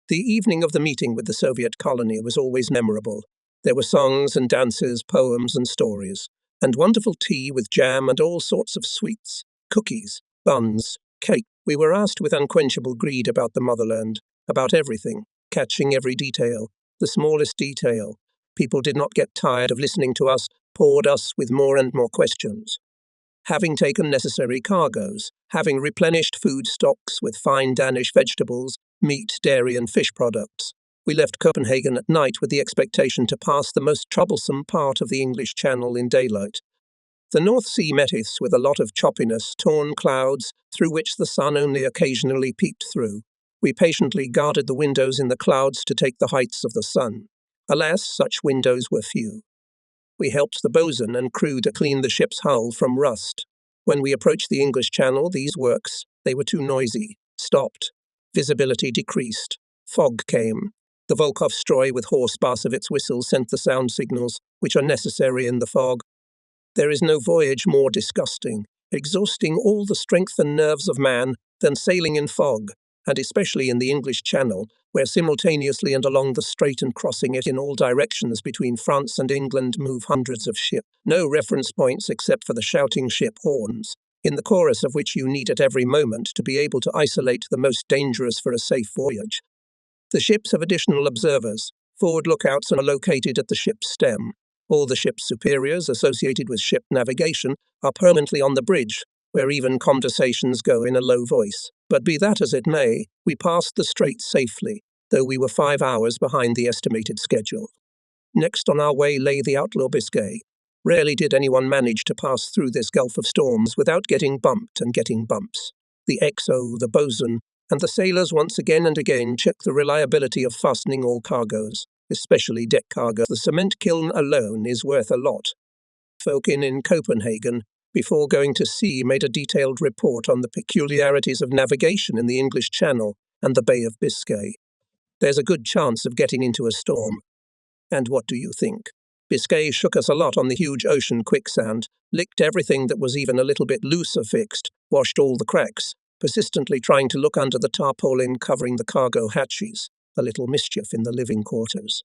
The evening of the meeting with the Soviet colony was always memorable. There were songs and dances, poems and stories, and wonderful tea with jam and all sorts of sweets, cookies, buns, cake. We were asked with unquenchable greed about the motherland, about everything, catching every detail, the smallest detail. People did not get tired of listening to us, poured us with more and more questions. Having taken necessary cargoes, having replenished food stocks with fine Danish vegetables, meat, dairy and fish products, we left Copenhagen at night with the expectation to pass the most troublesome part of the English Channel in daylight. The North Sea met us with a lot of choppiness, torn clouds, through which the sun only occasionally peeped through. We patiently guarded the windows in the clouds to take the heights of the sun. Alas, such windows were few. We helped the bosun and crew to clean the ship's hull from rust. When we approached the English Channel, these works, they were too noisy, stopped. Visibility decreased. Fog came. The Volkov-Stroy with hoarse bass of its whistle sent the sound signals, which are necessary in the fog. There is no voyage more disgusting, exhausting all the strength and nerves of man, than sailing in fog, and especially in the English Channel, where simultaneously and along the strait and crossing it in all directions between France and England move hundreds of ships, no reference points except for the shouting ship horns, in the chorus of which you need at every moment to be able to isolate the most dangerous for a safe voyage. The ships have additional observers. Forward lookouts are located at the ship's stem. All the ship's superiors associated with ship navigation are permanently on the bridge, where even conversations go in a low voice. But be that as it may, we passed the strait safely, though we were 5 hours behind the estimated schedule. Next on our way lay the outlaw Biscay. Rarely did anyone manage to pass through this gulf of storms without getting bumped and getting bumps. The XO, the bosun, and the sailors once again and again check the reliability of fastening all cargoes, especially deck cargo. The cement kiln alone is worth a lot. Folk in Copenhagen, before going to sea, made a detailed report on the peculiarities of navigation in the English Channel and the Bay of Biscay. There's a good chance of getting into a storm. And what do you think? Biscay shook us a lot on the huge ocean quicksand, licked everything that was even a little bit loose affixed, washed all the cracks, persistently trying to look under the tarpaulin covering the cargo hatches, a little mischief in the living quarters.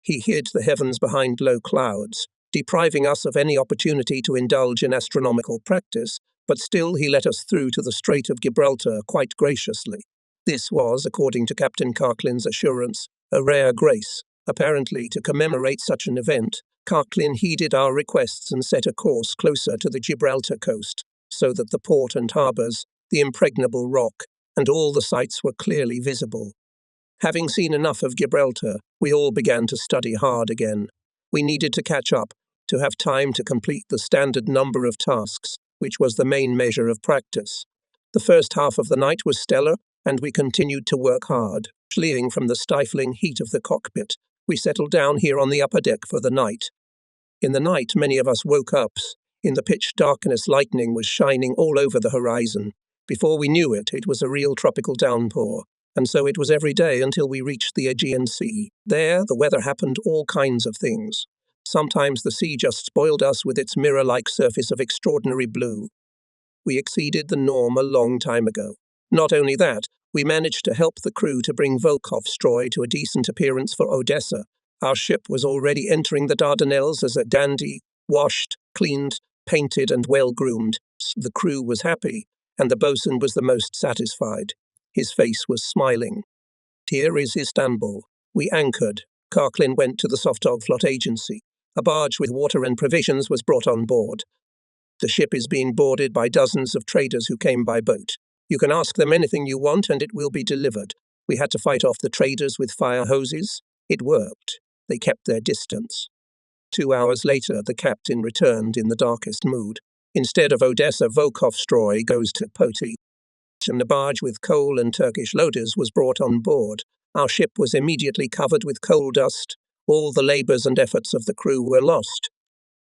He hid the heavens behind low clouds, depriving us of any opportunity to indulge in astronomical practice, but still he let us through to the Strait of Gibraltar quite graciously. This was, according to Captain Carklin's assurance, a rare grace. Apparently, to commemorate such an event, Carklin heeded our requests and set a course closer to the Gibraltar coast, so that the port and harbours, the impregnable rock, and all the sights were clearly visible. Having seen enough of Gibraltar, we all began to study hard again. We needed to catch up, to have time to complete the standard number of tasks, which was the main measure of practice. The first half of the night was stellar, and we continued to work hard. Fleeing from the stifling heat of the cockpit, we settled down here on the upper deck for the night. In the night, many of us woke up. In the pitch darkness, lightning was shining all over the horizon. Before we knew it, it was a real tropical downpour, and so it was every day until we reached the Aegean Sea. There, the weather happened all kinds of things. Sometimes the sea just spoiled us with its mirror-like surface of extraordinary blue. We exceeded the norm a long time ago. Not only that, we managed to help the crew to bring Volkov-Stroy to a decent appearance for Odessa. Our ship was already entering the Dardanelles as a dandy, washed, cleaned, painted and well-groomed. The crew was happy, and the bosun was the most satisfied. His face was smiling. Here is Istanbul. We anchored. Carklin went to the Softdog Flot Agency. A barge with water and provisions was brought on board. The ship is being boarded by dozens of traders who came by boat. You can ask them anything you want and it will be delivered. We had to fight off the traders with fire hoses. It worked. They kept their distance. 2 hours later, the captain returned in the darkest mood. Instead of Odessa, Volkovstroy goes to Poti. A barge with coal and Turkish loaders was brought on board. Our ship was immediately covered with coal dust. All the labours and efforts of the crew were lost.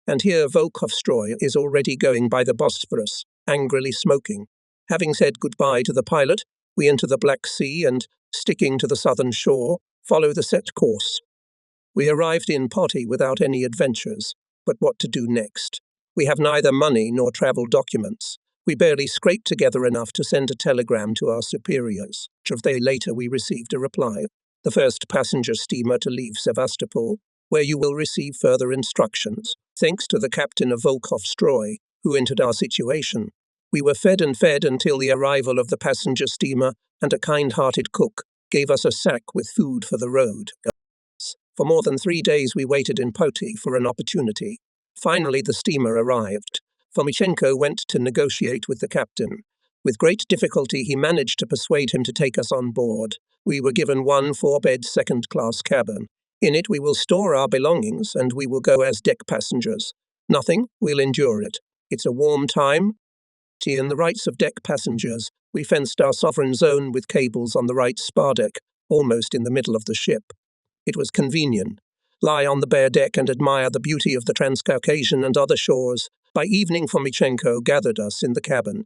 And here Volkovstroy is already going by the Bosphorus, angrily smoking. Having said goodbye to the pilot, we enter the Black Sea and, sticking to the southern shore, follow the set course. We arrived in Poti without any adventures, but what to do next? We have neither money nor travel documents. We barely scraped together enough to send a telegram to our superiors. A day later we received a reply. The first passenger steamer to leave Sevastopol, where you will receive further instructions. Thanks to the captain of Volkovstroy, who entered our situation. We were fed until the arrival of the passenger steamer, and a kind-hearted cook gave us a sack with food for the road. For more than 3 days we waited in Poti for an opportunity. Finally the steamer arrived. Fomichenko went to negotiate with the captain. With great difficulty he managed to persuade him to take us on board. We were given one 4-bed second-class cabin. In it we will store our belongings and we will go as deck passengers. Nothing, we'll endure it. It's a warm time. In the rights of deck passengers, we fenced our sovereign zone with cables on the right spar deck, almost in the middle of the ship. It was convenient. Lie on the bare deck and admire the beauty of the Transcaucasian and other shores. By evening Fomichenko gathered us in the cabin.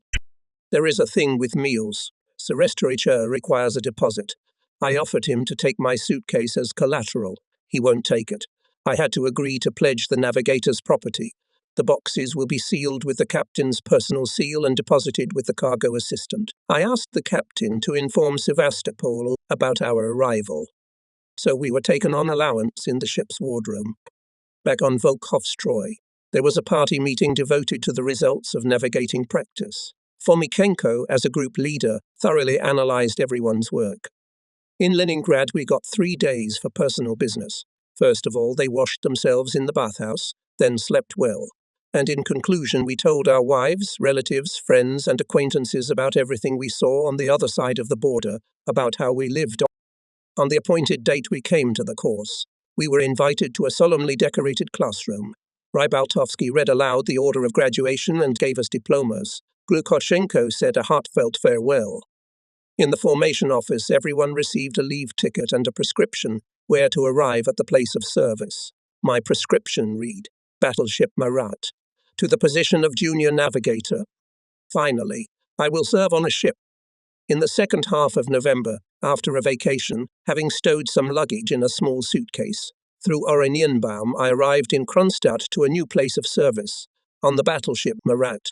There is a thing with meals. Serestricha requires a deposit. I offered him to take my suitcase as collateral. He won't take it. I had to agree to pledge the navigator's property. The boxes will be sealed with the captain's personal seal and deposited with the cargo assistant. I asked the captain to inform Sevastopol about our arrival. So we were taken on allowance in the ship's wardroom. Back on Volkovstroy, there was a party meeting devoted to the results of navigating practice. Fomichenko, as a group leader, thoroughly analyzed everyone's work. In Leningrad, we got 3 days for personal business. First of all, they washed themselves in the bathhouse, then slept well. And in conclusion, we told our wives, relatives, friends, and acquaintances about everything we saw on the other side of the border, about how we lived. On the appointed date, we came to the course. We were invited to a solemnly decorated classroom. Rybaltovsky read aloud the order of graduation and gave us diplomas. Glukoshenko said a heartfelt farewell. In the formation office, everyone received a leave ticket and a prescription where to arrive at the place of service. My prescription read, Battleship Marat, to the position of junior navigator. Finally, I will serve on a ship. In the second half of November, after a vacation, having stowed some luggage in a small suitcase, through Oranienbaum I arrived in Kronstadt to a new place of service, on the Battleship Marat.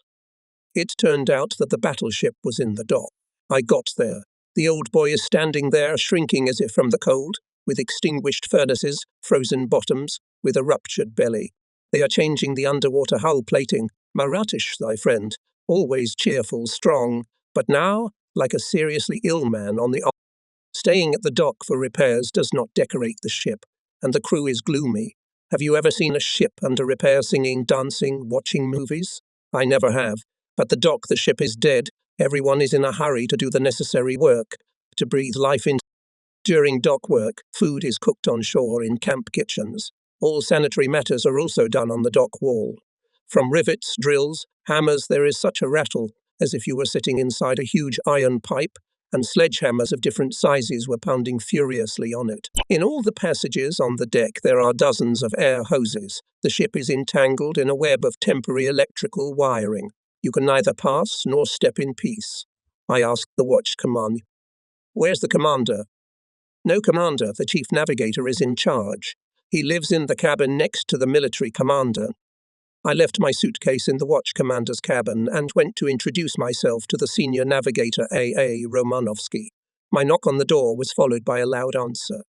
It turned out that the battleship was in the dock. I got there. The old boy is standing there, shrinking as if from the cold, with extinguished furnaces, frozen bottoms, with a ruptured belly. They are changing the underwater hull plating. Maratish, thy friend, always cheerful, strong, but now like a seriously ill man on the op. Staying at the dock for repairs does not decorate the ship, and the crew is gloomy. Have you ever seen a ship under repair singing, dancing, watching movies? I never have. At the dock the ship is dead. Everyone is in a hurry to do the necessary work, to breathe life in. During dock work, food is cooked on shore in camp kitchens. All sanitary matters are also done on the dock wall. From rivets, drills, hammers, there is such a rattle, as if you were sitting inside a huge iron pipe, and sledgehammers of different sizes were pounding furiously on it. In all the passages on the deck there are dozens of air hoses. The ship is entangled in a web of temporary electrical wiring. You can neither pass nor step in peace. I asked the watch commander, "Where's the commander?" "No commander, the chief navigator is in charge. He lives in the cabin next to the military commander." I left my suitcase in the watch commander's cabin and went to introduce myself to the senior navigator A.A. Romanovsky. My knock on the door was followed by a loud answer.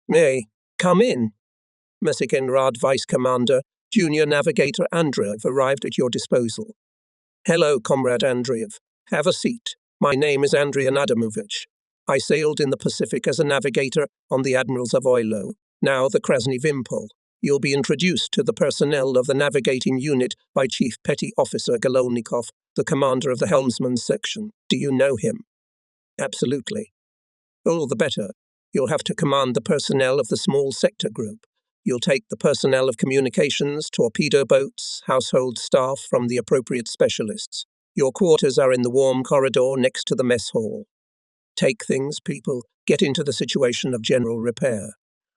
"May, come in." Mesekenrad Vice Commander, Junior Navigator Andreev arrived at your disposal. "Hello, Comrade Andreev. Have a seat. My name is Andriy Adamovich. I sailed in the Pacific as a navigator on the Admirals of Oilo, now the Krasny Vimpel. You'll be introduced to the personnel of the navigating unit by Chief Petty Officer Gololnikov, the commander of the helmsman's section. Do you know him? Absolutely. All the better. You'll have to command the personnel of the small sector group. You'll take the personnel of communications, torpedo boats, household staff from the appropriate specialists. Your quarters are in the warm corridor next to the mess hall. Take things, people. Get into the situation of general repair.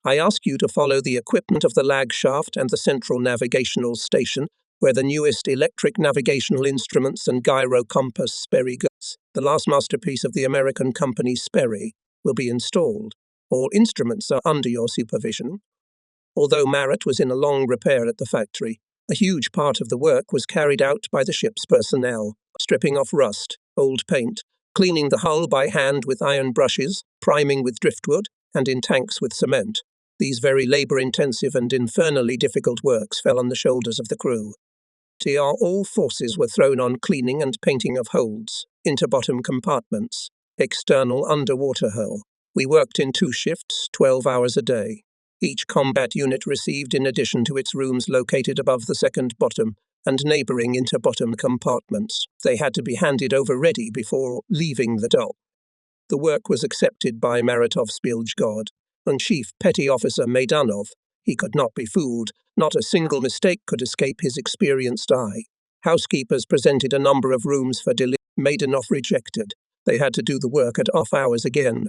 I ask you to follow the equipment of the lag shaft and the central navigational station, where the newest electric navigational instruments and gyro compass Sperry goods, the last masterpiece of the American company Sperry, will be installed. All instruments are under your supervision. Although Marat was in a long repair at the factory, a huge part of the work was carried out by the ship's personnel, stripping off rust, old paint, cleaning the hull by hand with iron brushes, priming with driftwood, and in tanks with cement. These very labour-intensive and infernally difficult works fell on the shoulders of the crew. All forces were thrown on cleaning and painting of holds, interbottom compartments, external underwater hull. We worked in 2 shifts, 12 hours a day. Each combat unit received, in addition to its rooms located above the second bottom and neighbouring interbottom compartments, they had to be handed over ready before leaving the dock. The work was accepted by Maratov's Spilgod and Chief Petty Officer Maidanov. He could not be fooled. Not a single mistake could escape his experienced eye. Housekeepers presented a number of rooms for delivery. Maidanov rejected. They had to do the work at off hours again.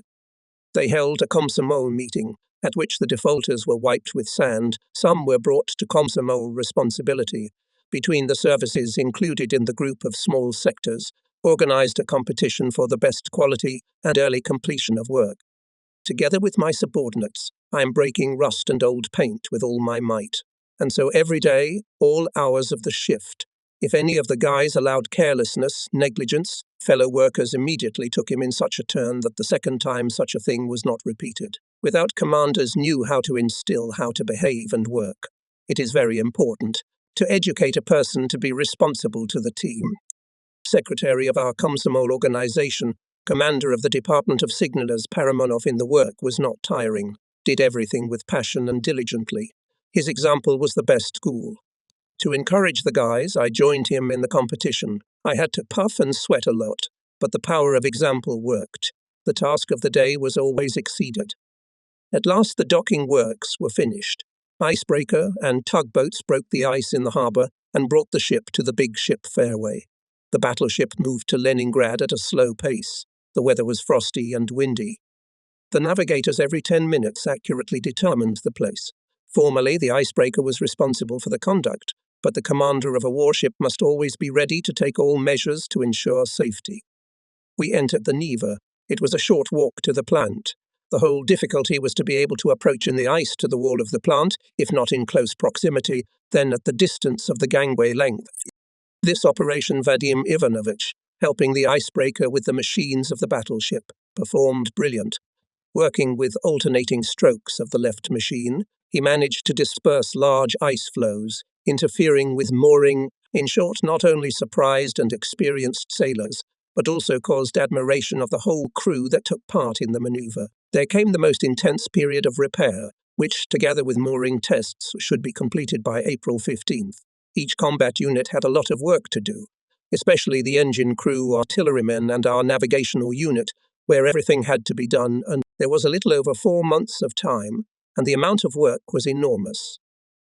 They held a Komsomol meeting, at which the defaulters were wiped with sand. Some were brought to Komsomol responsibility. Between the services included in the group of small sectors, organized a competition for the best quality and early completion of work. Together with my subordinates, I am breaking rust and old paint with all my might. And so every day, all hours of the shift, if any of the guys allowed carelessness, negligence, fellow workers immediately took him in such a turn that the second time such a thing was not repeated. Without commanders knew how to instill, how to behave and work. It is very important to educate a person to be responsible to the team. Secretary of our Komsomol organization, commander of the Department of Signalers Paramonov in the work was not tiring, did everything with passion and diligently. His example was the best school. To encourage the guys, I joined him in the competition. I had to puff and sweat a lot, but the power of example worked. The task of the day was always exceeded. At last the docking works were finished. Icebreaker and tugboats broke the ice in the harbour and brought the ship to the big ship fairway. The battleship moved to Leningrad at a slow pace. The weather was frosty and windy. The navigators every 10 minutes accurately determined the place. Formally, the icebreaker was responsible for the conduct, but the commander of a warship must always be ready to take all measures to ensure safety. We entered the Neva. It was a short walk to the plant. The whole difficulty was to be able to approach in the ice to the wall of the plant, if not in close proximity, then at the distance of the gangway length. This operation Vadim Ivanovich, helping the icebreaker with the machines of the battleship, performed brilliant. Working with alternating strokes of the left machine, he managed to disperse large ice flows, interfering with mooring, in short, not only surprised and experienced sailors, but also caused admiration of the whole crew that took part in the maneuver. There came the most intense period of repair, which, together with mooring tests, should be completed by April 15th. Each combat unit had a lot of work to do, especially the engine crew, artillerymen, and our navigational unit, where everything had to be done, and there was a little over 4 months of time, and the amount of work was enormous.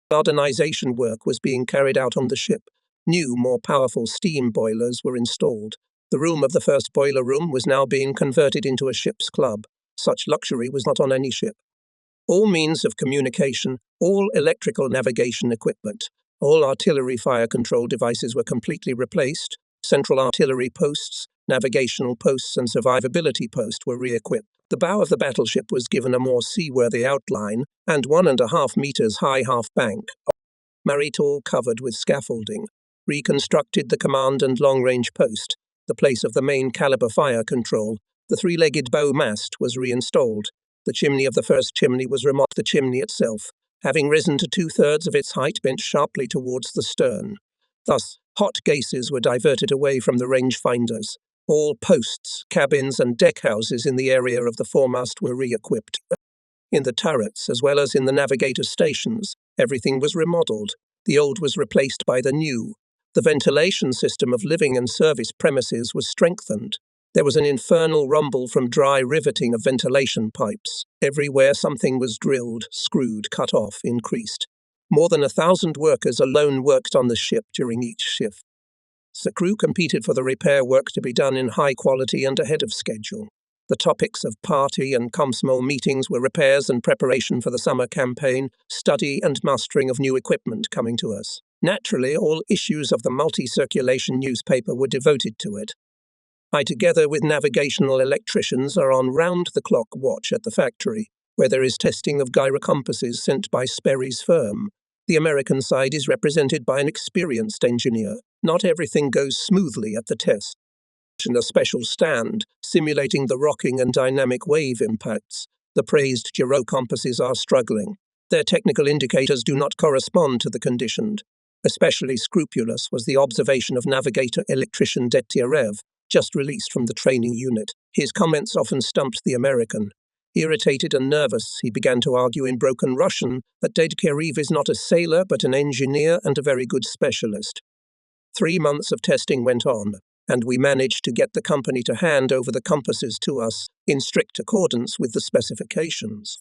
Modernization work was being carried out on the ship. New, more powerful steam boilers were installed. The room of the first boiler room was now being converted into a ship's club. Such luxury was not on any ship. All means of communication, all electrical navigation equipment, all artillery fire control devices were completely replaced. Central artillery posts, navigational posts and survivability post were re-equipped. The bow of the battleship was given a more seaworthy outline and 1.5 meters high half-bank. Marat all covered with scaffolding. Reconstructed the command and long-range post. The place of the main caliber fire control. The 3-legged bow mast was reinstalled. The chimney of the first chimney was remodeled. The chimney itself, having risen to 2/3 of its height, bent sharply towards the stern. Thus, hot gases were diverted away from the rangefinders. All posts, cabins and deckhouses in the area of the foremast were re-equipped. In the turrets, as well as in the navigator stations, Everything was remodeled. The old was replaced by the new. The ventilation system of living and service premises was strengthened. There was an infernal rumble from dry riveting of ventilation pipes. Everywhere something was drilled, screwed, cut off, increased. More than 1,000 workers alone worked on the ship during each shift. The crew competed for the repair work to be done in high quality and ahead of schedule. The topics of party and COMSMOL meetings were repairs and preparation for the summer campaign, study and mastering of new equipment coming to us. Naturally, all issues of the multi-circulation newspaper were devoted to it. I, together with navigational electricians, are on round-the-clock watch at the factory, where there is testing of gyrocompasses sent by Sperry's firm. The American side is represented by an experienced engineer. Not everything goes smoothly at the test. In a special stand, simulating the rocking and dynamic wave impacts, the praised gyrocompasses are struggling. Their technical indicators do not correspond to the conditioned. Especially scrupulous was the observation of navigator electrician Detyarev, just released from the training unit. His comments often stumped the American. Irritated and nervous, he began to argue in broken Russian that Detyarev is not a sailor but an engineer and a very good specialist. 3 months of testing went on, and we managed to get the company to hand over the compasses to us in strict accordance with the specifications.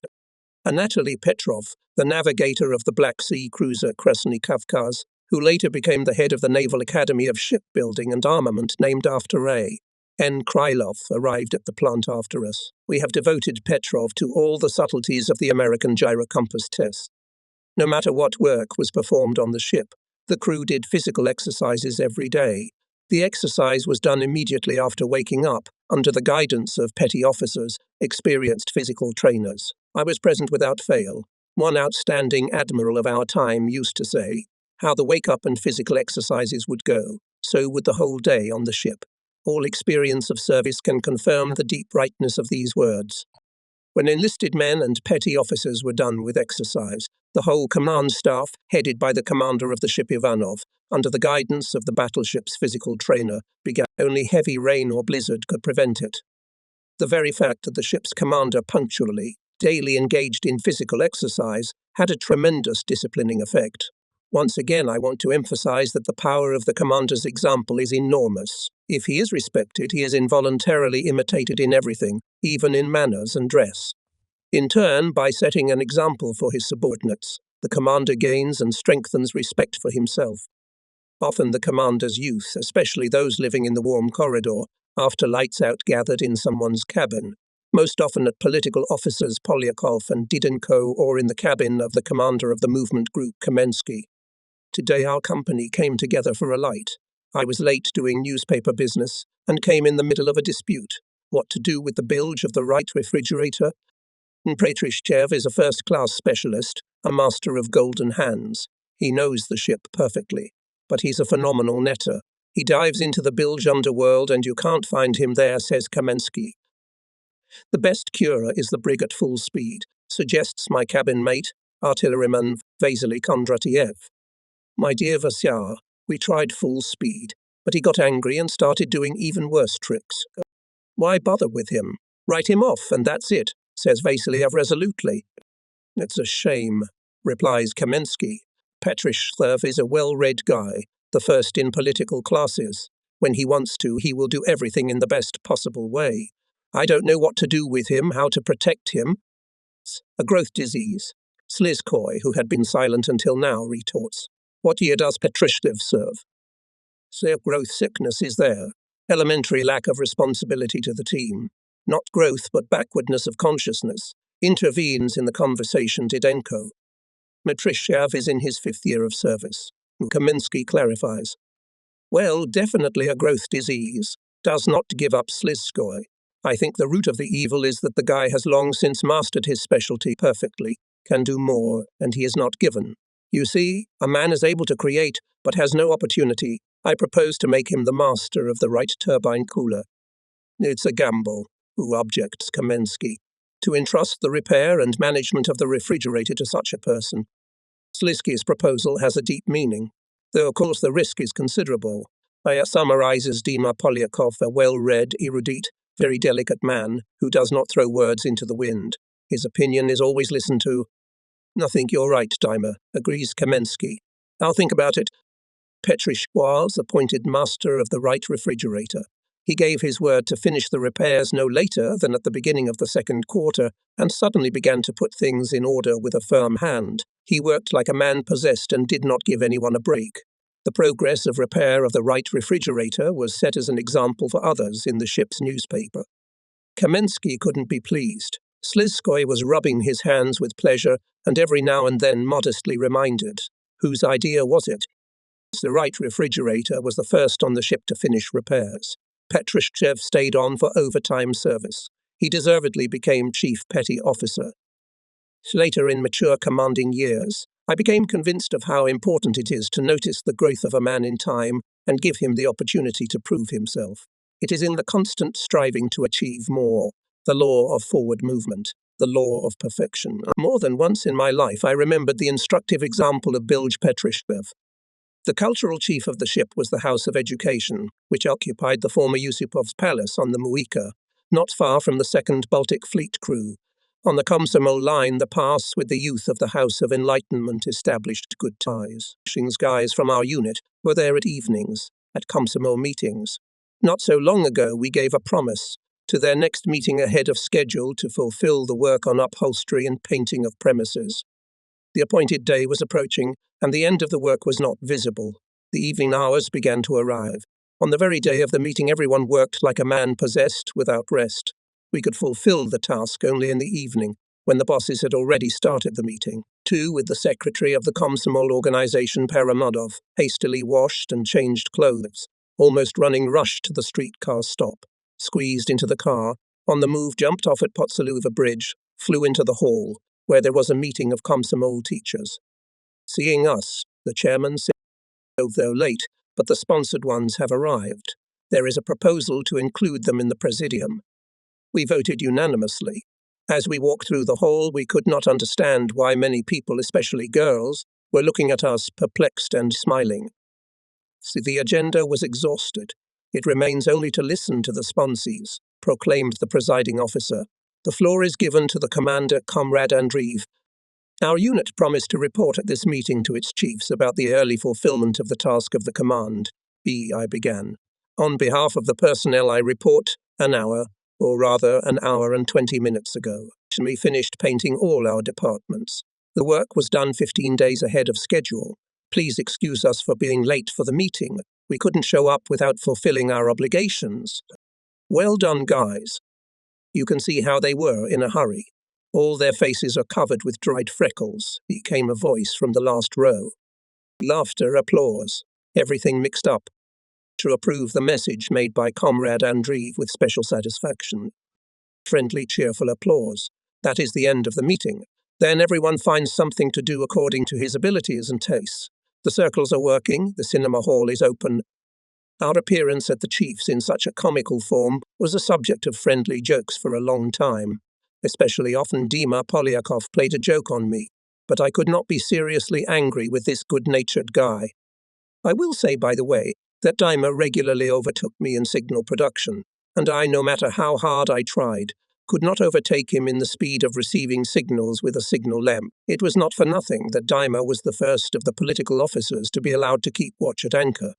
Anatoly Petrov, the navigator of the Black Sea cruiser Krasny Kavkaz, who later became the head of the Naval Academy of Shipbuilding and Armament named after A.N. Krylov, arrived at the plant after us. We have devoted Petrov to all the subtleties of the American gyrocompass test. No matter what work was performed on the ship, the crew did physical exercises every day. The exercise was done immediately after waking up, under the guidance of petty officers, experienced physical trainers. I was present without fail. One outstanding admiral of our time used to say, how the wake-up and physical exercises would go, so would the whole day on the ship. All experience of service can confirm the deep rightness of these words. When enlisted men and petty officers were done with exercise, the whole command staff, headed by the commander of the ship Ivanov, under the guidance of the battleship's physical trainer, began. Only heavy rain or blizzard could prevent it. The very fact that the ship's commander punctually, daily engaged in physical exercise, had a tremendous disciplining effect. Once again, I want to emphasize that the power of the commander's example is enormous. If he is respected, he is involuntarily imitated in everything, even in manners and dress. In turn, by setting an example for his subordinates, the commander gains and strengthens respect for himself. Often the commander's youth, especially those living in the warm corridor, after lights out gathered in someone's cabin, most often at political officers Polyakov and Didenko or in the cabin of the commander of the movement group Kamensky. Today our company came together for a light. I was late doing newspaper business and came in the middle of a dispute. What to do with the bilge of the right refrigerator? Petrishchev is a first-class specialist, a master of golden hands. He knows the ship perfectly, but he's a phenomenal netter. He dives into the bilge underworld and you can't find him there, says Kamensky. The best cure is the brig at full speed, suggests my cabin mate, artilleryman Vasily Kondratiev. My dear Vasyar, we tried full speed, but he got angry and started doing even worse tricks. Why bother with him? Write him off and that's it, says Vasiliev resolutely. It's a shame, replies Kamensky. Petrishchev is a well-read guy, the first in political classes. When he wants to, he will do everything in the best possible way. I don't know what to do with him, how to protect him. It's a growth disease. Slizkoy, who had been silent until now, retorts. What year does Petrishchev serve? Their growth sickness is there. Elementary lack of responsibility to the team. Not growth, but backwardness of consciousness. Intervenes in the conversation Didenko. Petrishchev is in his 5th year of service. Kamensky clarifies. Well, definitely a growth disease. Does not give up Slizkoy. I think the root of the evil is that the guy has long since mastered his specialty perfectly, can do more, and he is not given. You see, a man is able to create, but has no opportunity. I propose to make him the master of the right turbine cooler. It's a gamble, who objects Kamensky, to entrust the repair and management of the refrigerator to such a person. Slizky's proposal has a deep meaning, though of course the risk is considerable. Summarizes Dima Polyakov, a well-read, erudite, very delicate man who does not throw words into the wind. His opinion is always listened to. "I think you're right, Dimer," agrees Kamensky. "I'll think about it." Petrish was appointed master of the right refrigerator. He gave his word to finish the repairs no later than at the beginning of the second quarter, and suddenly began to put things in order with a firm hand. He worked like a man possessed and did not give anyone a break. The progress of repair of the right refrigerator was set as an example for others in the ship's newspaper. Kamensky couldn't be pleased. Slizskoy was rubbing his hands with pleasure and every now and then modestly reminded, whose idea was it? The right refrigerator was the first on the ship to finish repairs. Petrushchev stayed on for overtime service. He deservedly became chief petty officer. Later, in mature commanding years, I became convinced of how important it is to notice the growth of a man in time and give him the opportunity to prove himself. It is in the constant striving to achieve more, the law of forward movement, the law of perfection. More than once in my life, I remembered the instructive example of Bilge Petrushchev. The cultural chief of the ship was the House of Education, which occupied the former Yusupov's palace on the Muika, not far from the Second Baltic Fleet crew. On the Komsomol line, the pass with the youth of the House of Enlightenment established good ties. Guys from our unit were there at evenings, at Komsomol meetings. Not so long ago, we gave a promise to their next meeting ahead of schedule to fulfill the work on upholstery and painting of premises. The appointed day was approaching, and the end of the work was not visible. The evening hours began to arrive. On the very day of the meeting, everyone worked like a man possessed, without rest. We could fulfill the task only in the evening, when the bosses had already started the meeting. Two, with the secretary of the Komsomol organization, Paramonov, hastily washed and changed clothes, almost running rushed to the streetcar stop, squeezed into the car, on the move jumped off at Potsaluva Bridge, flew into the hall, where there was a meeting of Komsomol teachers. Seeing us, the chairman said, "Though late, but the sponsored ones have arrived. There is a proposal to include them in the presidium." We voted unanimously. As we walked through the hall, we could not understand why many people, especially girls, were looking at us perplexed and smiling. So the agenda was exhausted. "It remains only to listen to the sponsees," proclaimed the presiding officer. "The floor is given to the commander, Comrade Andreev." Our unit promised to report at this meeting to its chiefs about the early fulfillment of the task of the command. I began. "On behalf of the personnel, I report an hour and 20 minutes ago. We finished painting all our departments. The work was done 15 days ahead of schedule. Please excuse us for being late for the meeting. We couldn't show up without fulfilling our obligations." "Well done, guys." You can see how they were in a hurry. "All their faces are covered with dried freckles," came a voice from the last row. Laughter, applause, everything mixed up. To approve the message made by Comrade Andreev with special satisfaction. Friendly, cheerful applause. That is the end of the meeting. Then everyone finds something to do according to his abilities and tastes. The circles are working, the cinema hall is open. Our appearance at the chief's in such a comical form was a subject of friendly jokes for a long time. Especially often Dima Polyakov played a joke on me, but I could not be seriously angry with this good-natured guy. I will say, by the way, that Dima regularly overtook me in signal production, and I, no matter how hard I tried, could not overtake him in the speed of receiving signals with a signal lamp. It was not for nothing that Dima was the first of the political officers to be allowed to keep watch at anchor.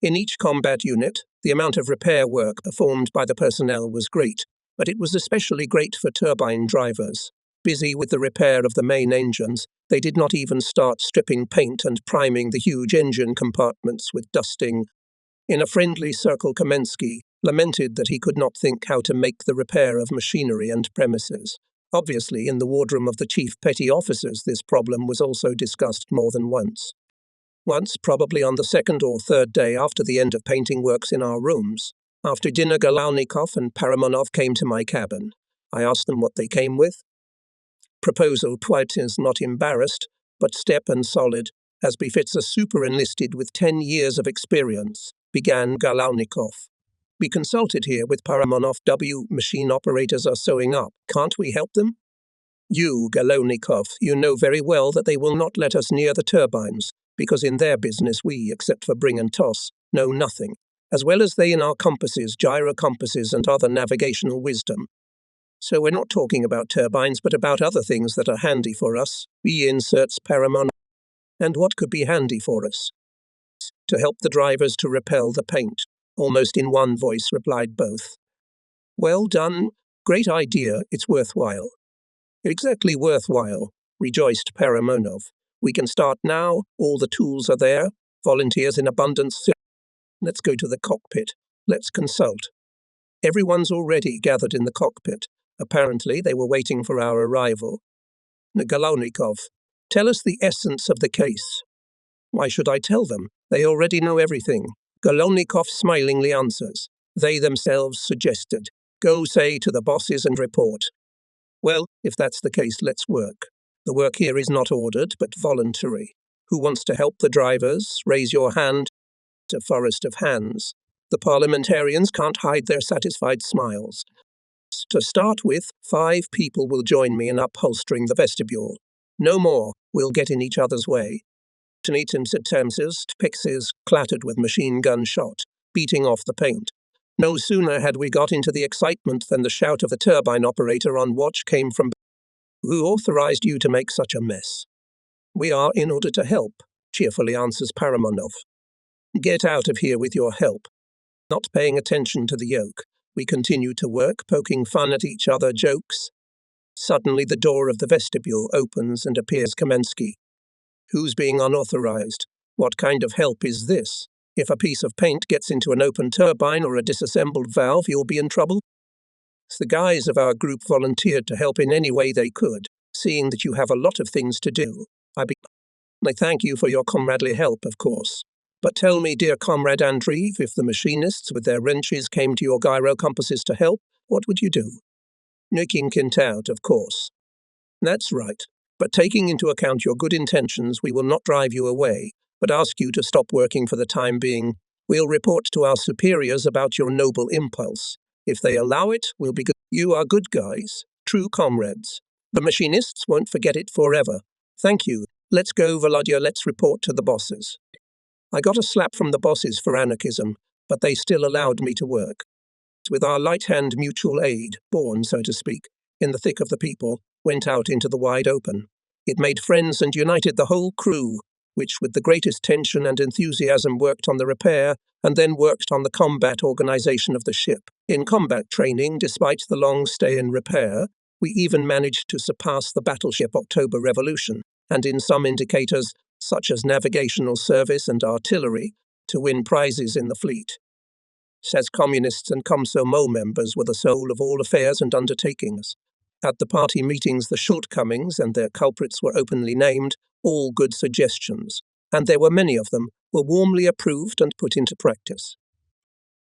In each combat unit, the amount of repair work performed by the personnel was great, but it was especially great for turbine drivers. Busy with the repair of the main engines, they did not even start stripping paint and priming the huge engine compartments with dusting. In a friendly circle, Kamensky lamented that he could not think how to make the repair of machinery and premises. Obviously, in the wardroom of the chief petty officers, this problem was also discussed more than once. Once, probably on the second or third day after the end of painting works in our rooms, after dinner, Galaunikov and Paramonov came to my cabin. I asked them what they came with. Proposal quite is not embarrassed, but step and solid, as befits a super-enlisted with 10 years of experience, began Galaunikov. "We consulted here with Paramonov. Machine operators are sewing up. Can't we help them?" "You, Galaunikov, you know very well that they will not let us near the turbines, because in their business we, except for bring and toss, know nothing, as well as they in our compasses, gyro compasses and other navigational wisdom. So we're not talking about turbines, but about other things that are handy for us. B inserts Paramount. And what could be handy for us? To help the drivers to repel the paint. Almost in one voice replied both. Well done. Great idea. It's worthwhile. Exactly worthwhile, rejoiced Paramonov. We can start now. All the tools are there. Volunteers in abundance. Let's go to the cockpit. Let's consult. Everyone's already gathered in the cockpit. Apparently, they were waiting for our arrival. Golownikov, tell us the essence of the case. Why should I tell them? They already know everything. Golownikov smilingly answers. They themselves suggested. Go say to the bosses and report. Well, if that's the case, let's work. The work here is not ordered, but voluntary. Who wants to help the drivers? Raise your hand. A forest of hands. The parliamentarians can't hide their satisfied smiles. To start with, 5 people will join me in upholstering the vestibule. No more. We'll get in each other's way. Pixes clattered with machine gun shot, beating off the paint. No sooner had we got into the excitement than the shout of the turbine operator on watch came from. Who authorized you to make such a mess? We are in order to help, cheerfully answers Paramonov. Get out of here with your help. Not paying attention to the yoke, we continue to work, poking fun at each other, jokes. Suddenly the door of the vestibule opens and appears Kamensky. Who's being unauthorized? What kind of help is this? If a piece of paint gets into an open turbine or a disassembled valve, you'll be in trouble. The guys of our group volunteered to help in any way they could, seeing that you have a lot of things to do. I thank you for your comradely help, of course. But tell me, dear comrade Andreev, if the machinists with their wrenches came to your gyro compasses to help, what would you do? Nuking Kint out, of course. That's right. But taking into account your good intentions, we will not drive you away, but ask you to stop working for the time being. We'll report to our superiors about your noble impulse. If they allow it, we'll be good. You are good guys, true comrades. The machinists won't forget it forever. Thank you. Let's go, Volodya, let's report to the bosses. I got a slap from the bosses for anarchism, but they still allowed me to work. With our light-hand mutual aid, born, so to speak, in the thick of the people, went out into the wide open. It made friends and united the whole crew, which with the greatest tension and enthusiasm worked on the repair and then worked on the combat organization of the ship. In combat training, despite the long stay in repair, we even managed to surpass the battleship October Revolution, and in some indicators, such as navigational service and artillery, to win prizes in the fleet. Says communists and Komsomol members were the soul of all affairs and undertakings. At the party meetings, the shortcomings and their culprits were openly named, all good suggestions, and there were many of them, were warmly approved and put into practice.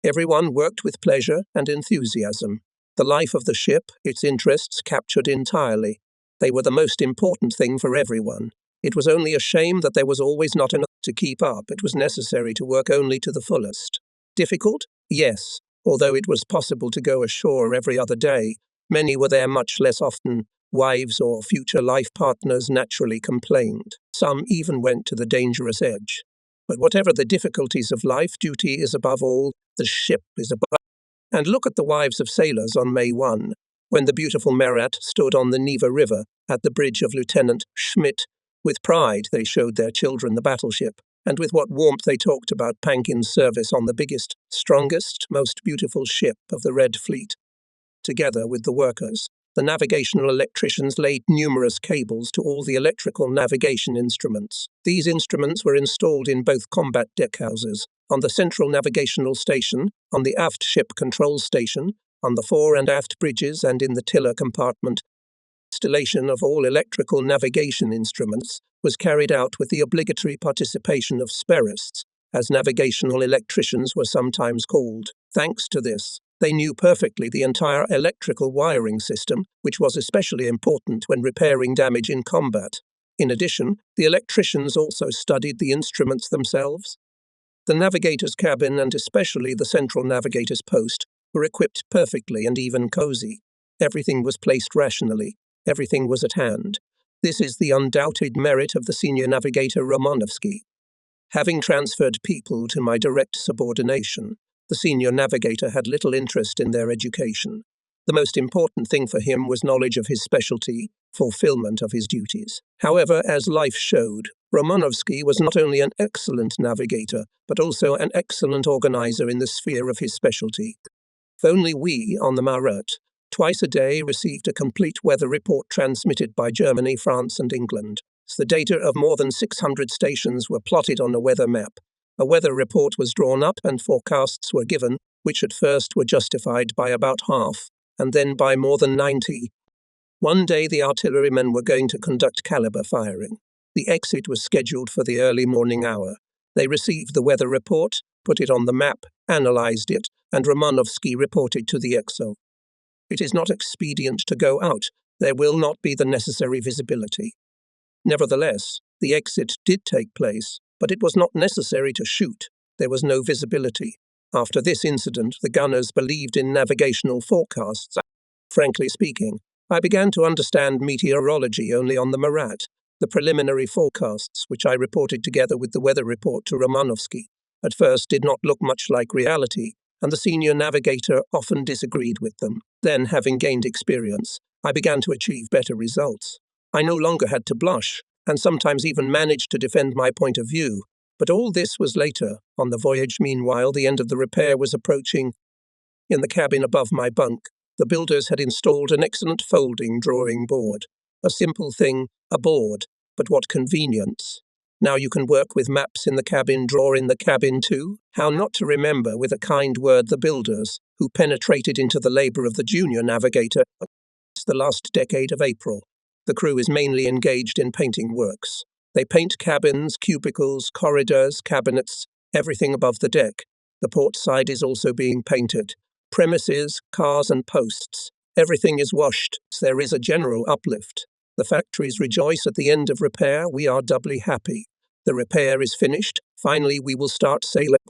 Everyone worked with pleasure and enthusiasm. The life of the ship, its interests captured entirely. They were the most important thing for everyone. It was only a shame that there was always not enough to keep up. It was necessary to work only to the fullest. Difficult? Yes, although it was possible to go ashore every other day. Many were there much less often. Wives or future life partners naturally complained. Some even went to the dangerous edge. But whatever the difficulties of life, duty is above all. The ship is above. And look at the wives of sailors on May 1, when the beautiful Marat stood on the Neva River at the bridge of Lieutenant Schmidt. With pride they showed their children the battleship, and with what warmth they talked about Pankin's service on the biggest, strongest, most beautiful ship of the Red Fleet. Together with the workers, the navigational electricians laid numerous cables to all the electrical navigation instruments. These instruments were installed in both combat deckhouses, on the central navigational station, on the aft ship control station, on the fore and aft bridges, and in the tiller compartment. Installation of all electrical navigation instruments was carried out with the obligatory participation of sperists, as navigational electricians were sometimes called. Thanks to this, they knew perfectly the entire electrical wiring system, which was especially important when repairing damage in combat. In addition, the electricians also studied the instruments themselves. The navigator's cabin, and especially the central navigator's post, were equipped perfectly and even cozy. Everything was placed rationally. Everything was at hand. This is the undoubted merit of the senior navigator Romanovsky. Having transferred people to my direct subordination, the senior navigator had little interest in their education. The most important thing for him was knowledge of his specialty, fulfillment of his duties. However, as life showed, Romanovsky was not only an excellent navigator, but also an excellent organizer in the sphere of his specialty. If only we, on the Marat, twice a day received a complete weather report transmitted by Germany, France and England. The data of more than 600 stations were plotted on a weather map. A weather report was drawn up and forecasts were given, which at first were justified by about half, and then by more than 90. One day the artillerymen were going to conduct caliber firing. The exit was scheduled for the early morning hour. They received the weather report, put it on the map, analyzed it, and Romanovsky reported to the XO. It is not expedient to go out. There will not be the necessary visibility. Nevertheless, the exit did take place, but it was not necessary to shoot. There was no visibility. After this incident, the gunners believed in navigational forecasts. Frankly speaking, I began to understand meteorology only on the Marat. The preliminary forecasts, which I reported together with the weather report to Romanovsky, at first did not look much like reality, and the senior navigator often disagreed with them. Then, having gained experience, I began to achieve better results. I no longer had to blush, and sometimes even managed to defend my point of view. But all this was later. On the voyage, meanwhile, the end of the repair was approaching. In the cabin above my bunk, the builders had installed an excellent folding drawing board. A simple thing, a board, but what convenience. Now you can work with maps in the cabin, draw in the cabin too. How not to remember with a kind word the builders, who penetrated into the labour of the junior navigator. It's the last decade of April. The crew is mainly engaged in painting works. They paint cabins, cubicles, corridors, cabinets, everything above the deck. The port side is also being painted. Premises, cars and posts. Everything is washed, so there is a general uplift. The factories rejoice at the end of repair. We are doubly happy. The repair is finished. Finally, we will start sailing.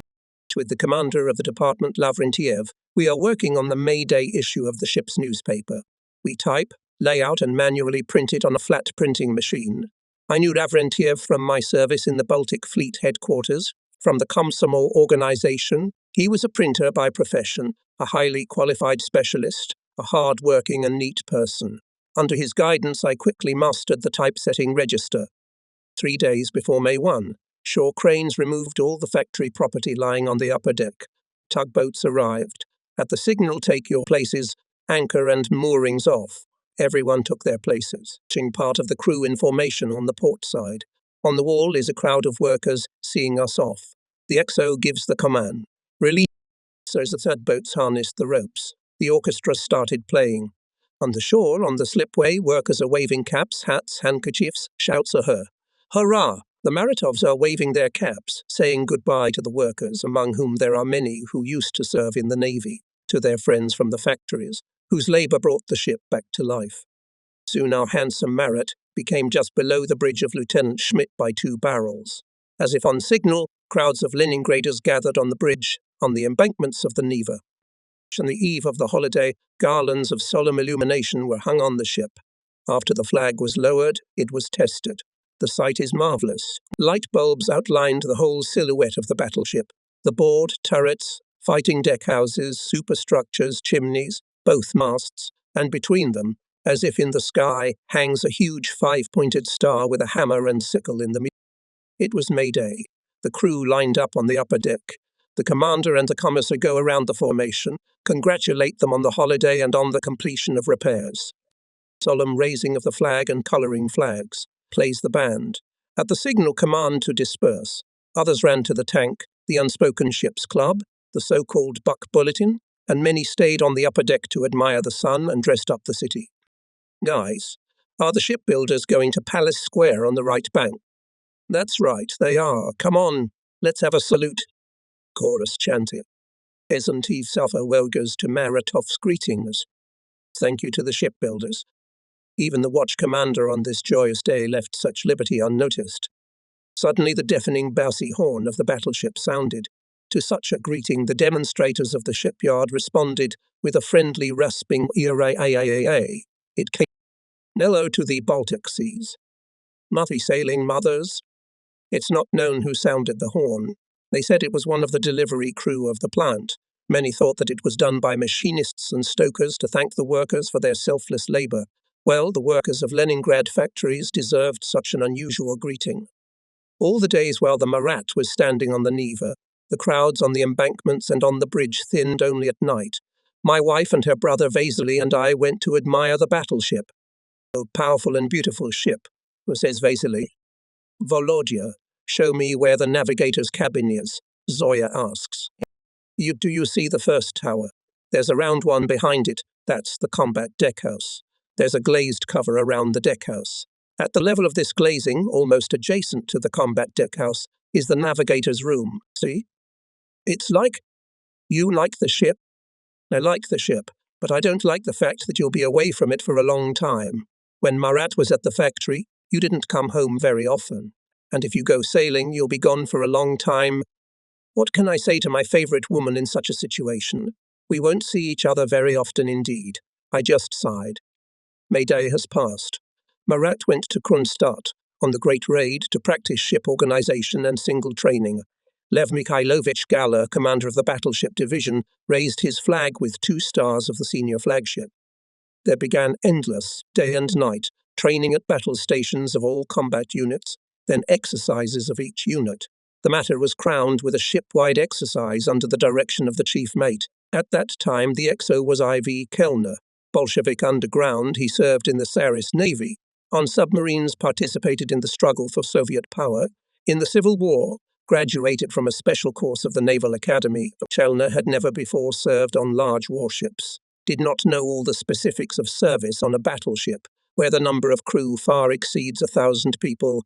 With the commander of the department, Lavrentiev, we are working on the May Day issue of the ship's newspaper. We type, lay out and manually print it on a flat printing machine. I knew Lavrentiev from my service in the Baltic Fleet headquarters, from the Komsomol organization. He was a printer by profession, a highly qualified specialist, a hard-working and neat person. Under his guidance, I quickly mastered the typesetting register. 3 days before May 1, shore cranes removed all the factory property lying on the upper deck. Tugboats arrived. At the signal, take your places, anchor and moorings off. Everyone took their places, part of the crew in formation on the port side. On the wall is a crowd of workers seeing us off. The XO gives the command. Release. As the third boats harnessed the ropes. The orchestra started playing. On the shore, on the slipway, workers are waving caps, hats, handkerchiefs, shouts are heard. Hurrah! The Maratovs are waving their caps, saying goodbye to the workers, among whom there are many who used to serve in the Navy, to their friends from the factories, whose labour brought the ship back to life. Soon our handsome Marat became just below the bridge of Lieutenant Schmidt by 2 barrels. As if on signal, crowds of Leningraders gathered on the bridge, on the embankments of the Neva. On the eve of the holiday, garlands of solemn illumination were hung on the ship. After the flag was lowered, it was tested. The sight is marvellous. Light bulbs outlined the whole silhouette of the battleship. The board, turrets, fighting deck houses, superstructures, chimneys, both masts, and between them, as if in the sky, hangs a huge 5-pointed star with a hammer and sickle in the middle. It was May Day. The crew lined up on the upper deck. The commander and the commissar go around the formation, congratulate them on the holiday and on the completion of repairs. Solemn raising of the flag and colouring flags. Plays the band. At the signal command to disperse, others ran to the tank, the unspoken ship's club, the so-called Buck Bulletin, and many stayed on the upper deck to admire the sun and dressed up the city. Guys, are the shipbuilders going to Palace Square on the right bank? That's right, they are. Come on, let's have a salute. Chorus chanted. Peasant Safa Welgers to Maratov's greetings. Thank you to the shipbuilders. Even the watch commander on this joyous day left such liberty unnoticed. Suddenly the deafening bassy horn of the battleship sounded. To such a greeting the demonstrators of the shipyard responded with a friendly rasping "Earaaaaa." It came. Nello to the Baltic seas. Mothy sailing mothers. It's not known who sounded the horn. They said it was one of the delivery crew of the plant. Many thought that it was done by machinists and stokers to thank the workers for their selfless labor. Well, the workers of Leningrad factories deserved such an unusual greeting. All the days while the Marat was standing on the Neva, the crowds on the embankments and on the bridge thinned only at night. My wife and her brother Vasily and I went to admire the battleship. "Oh, powerful and beautiful ship," says Vasily. "Volodya, show me where the navigator's cabin is," Zoya asks. Do you see the first tower? There's a round one behind it. That's the combat deckhouse. There's a glazed cover around the deckhouse. At the level of this glazing, almost adjacent to the combat deckhouse, is the navigator's room. See? It's like... You like the ship? I like the ship, but I don't like the fact that you'll be away from it for a long time. When Marat was at the factory, you didn't come home very often. And if you go sailing, you'll be gone for a long time. What can I say to my favourite woman in such a situation? We won't see each other very often indeed. I just sighed. May Day has passed. Marat went to Kronstadt on the Great Raid to practice ship organisation and single training. Lev Mikhailovich Galler, commander of the Battleship Division, raised his flag with 2 stars of the senior flagship. There began endless, day and night, training at battle stations of all combat units, then exercises of each unit. The matter was crowned with a ship-wide exercise under the direction of the chief mate. At that time, the XO was I.V. Kellner. Bolshevik underground, he served in the Tsarist Navy. On submarines, participated in the struggle for Soviet power. In the Civil War, graduated from a special course of the Naval Academy. Kellner had never before served on large warships. Did not know all the specifics of service on a battleship, where the number of crew far exceeds 1,000 people.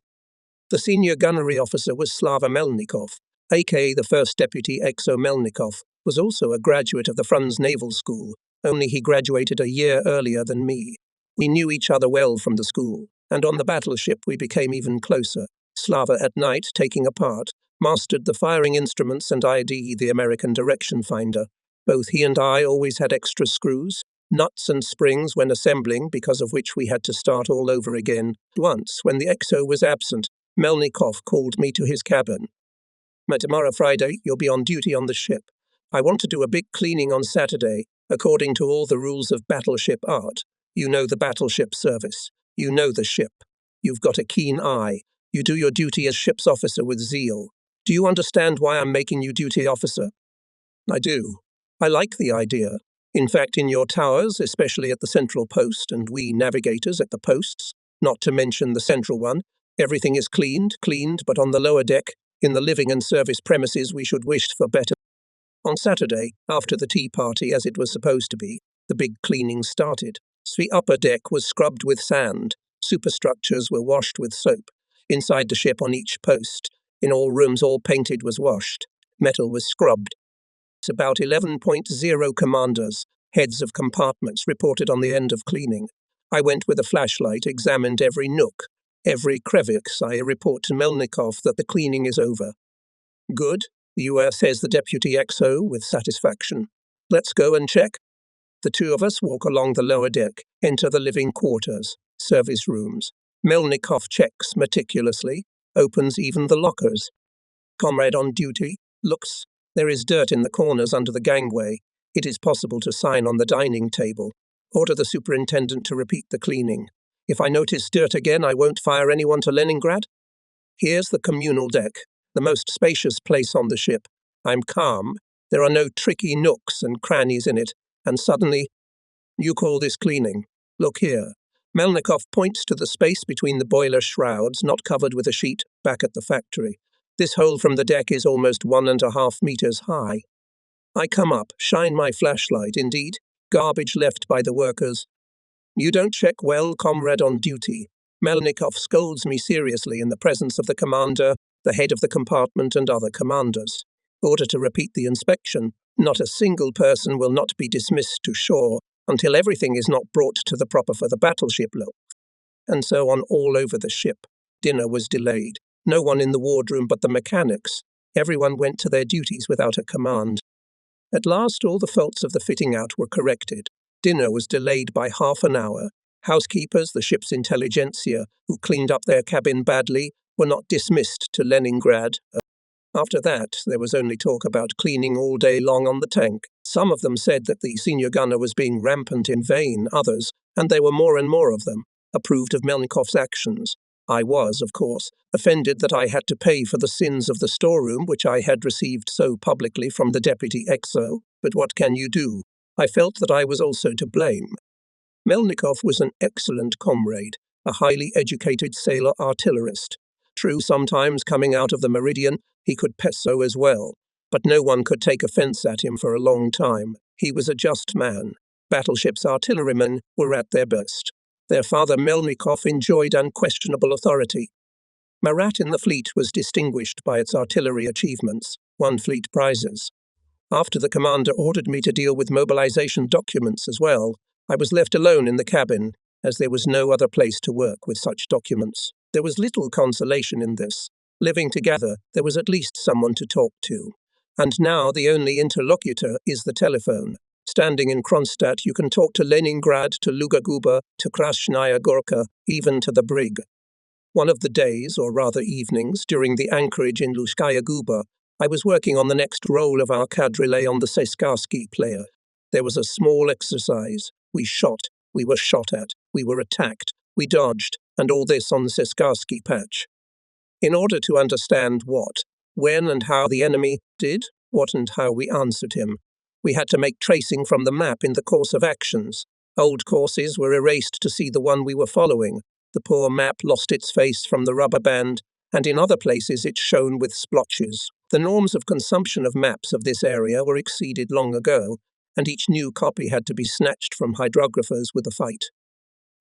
The senior gunnery officer was Slava Melnikov, aka the first deputy XO Melnikov, was also a graduate of the Franz Naval School, only he graduated a year earlier than me. We knew each other well from the school, and on the battleship we became even closer. Slava at night, taking a part, mastered the firing instruments and ID the American direction finder. Both he and I always had extra screws, nuts and springs when assembling, because of which we had to start all over again. Once, when the XO was absent, Melnikov called me to his cabin. "Tomorrow Friday, you'll be on duty on the ship. I want to do a big cleaning on Saturday, according to all the rules of battleship art. You know the battleship service. You know the ship. You've got a keen eye. You do your duty as ship's officer with zeal. Do you understand why I'm making you duty officer?" "I do. I like the idea. In fact, in your towers, especially at the central post, and we navigators at the posts, not to mention the central one, everything is cleaned, but on the lower deck, in the living and service premises, we should wish for better." On Saturday, after the tea party as it was supposed to be, the big cleaning started. The upper deck was scrubbed with sand. Superstructures were washed with soap. Inside the ship on each post, in all rooms all painted was washed. Metal was scrubbed. About 11.0 commanders, heads of compartments, reported on the end of cleaning. I went with a flashlight, examined every nook, every crevice. I report to Melnikov that the cleaning is over. "Good," says the deputy XO with satisfaction. "Let's go and check." The 2 of us walk along the lower deck, enter the living quarters, service rooms. Melnikov checks meticulously, opens even the lockers. Comrade on duty looks. There is dirt in the corners under the gangway. It is possible to sign on the dining table. Order the superintendent to repeat the cleaning. If I notice dirt again, I won't fire anyone to Leningrad. Here's the communal deck, the most spacious place on the ship. I'm calm. There are no tricky nooks and crannies in it. And suddenly, "You call this cleaning? Look here." Melnikov points to the space between the boiler shrouds, not covered with a sheet, back at the factory. This hole from the deck is almost 1.5 meters high. I come up, shine my flashlight. Indeed, garbage left by the workers. "You don't check well, comrade on duty." Melnikov scolds me seriously in the presence of the commander, the head of the compartment, and other commanders. Order to repeat the inspection. Not a single person will not be dismissed to shore until everything is not brought to the proper for the battleship look. And so on all over the ship. Dinner was delayed. No one in the wardroom but the mechanics. Everyone went to their duties without a command. At last all the faults of the fitting out were corrected. Dinner was delayed by half an hour. Housekeepers, the ship's intelligentsia, who cleaned up their cabin badly, were not dismissed to Leningrad. After that, there was only talk about cleaning all day long on the tank. Some of them said that the senior gunner was being rampant in vain, others, and there were more and more of them, approved of Melnikov's actions. I was, of course, offended that I had to pay for the sins of the storeroom which I had received so publicly from the deputy XO, but what can you do? I felt that I was also to blame. Melnikov was an excellent comrade, a highly educated sailor artillerist. True, sometimes coming out of the meridian, he could peso as well, but no one could take offence at him for a long time. He was a just man. Battleship's artillerymen were at their best. Their father Melnikov enjoyed unquestionable authority. Marat in the fleet was distinguished by its artillery achievements, won fleet prizes. After the commander ordered me to deal with mobilization documents as well, I was left alone in the cabin, as there was no other place to work with such documents. There was little consolation in this. Living together, there was at least someone to talk to. And now the only interlocutor is the telephone. Standing in Kronstadt, you can talk to Leningrad, to Lugaguba, to Krasnaya Gorka, even to the brig. One of the days, or rather evenings, during the anchorage in Lushkaya Guba, I was working on the next roll of our quadrille on the Seskarsky player. There was a small exercise. We shot, we were shot at, we were attacked, we dodged, and all this on the Seskarsky patch. In order to understand what, when and how the enemy did, what and how we answered him, we had to make tracing from the map in the course of actions. Old courses were erased to see the one we were following. The poor map lost its face from the rubber band, and in other places it shone with splotches. The norms of consumption of maps of this area were exceeded long ago, and each new copy had to be snatched from hydrographers with a fight.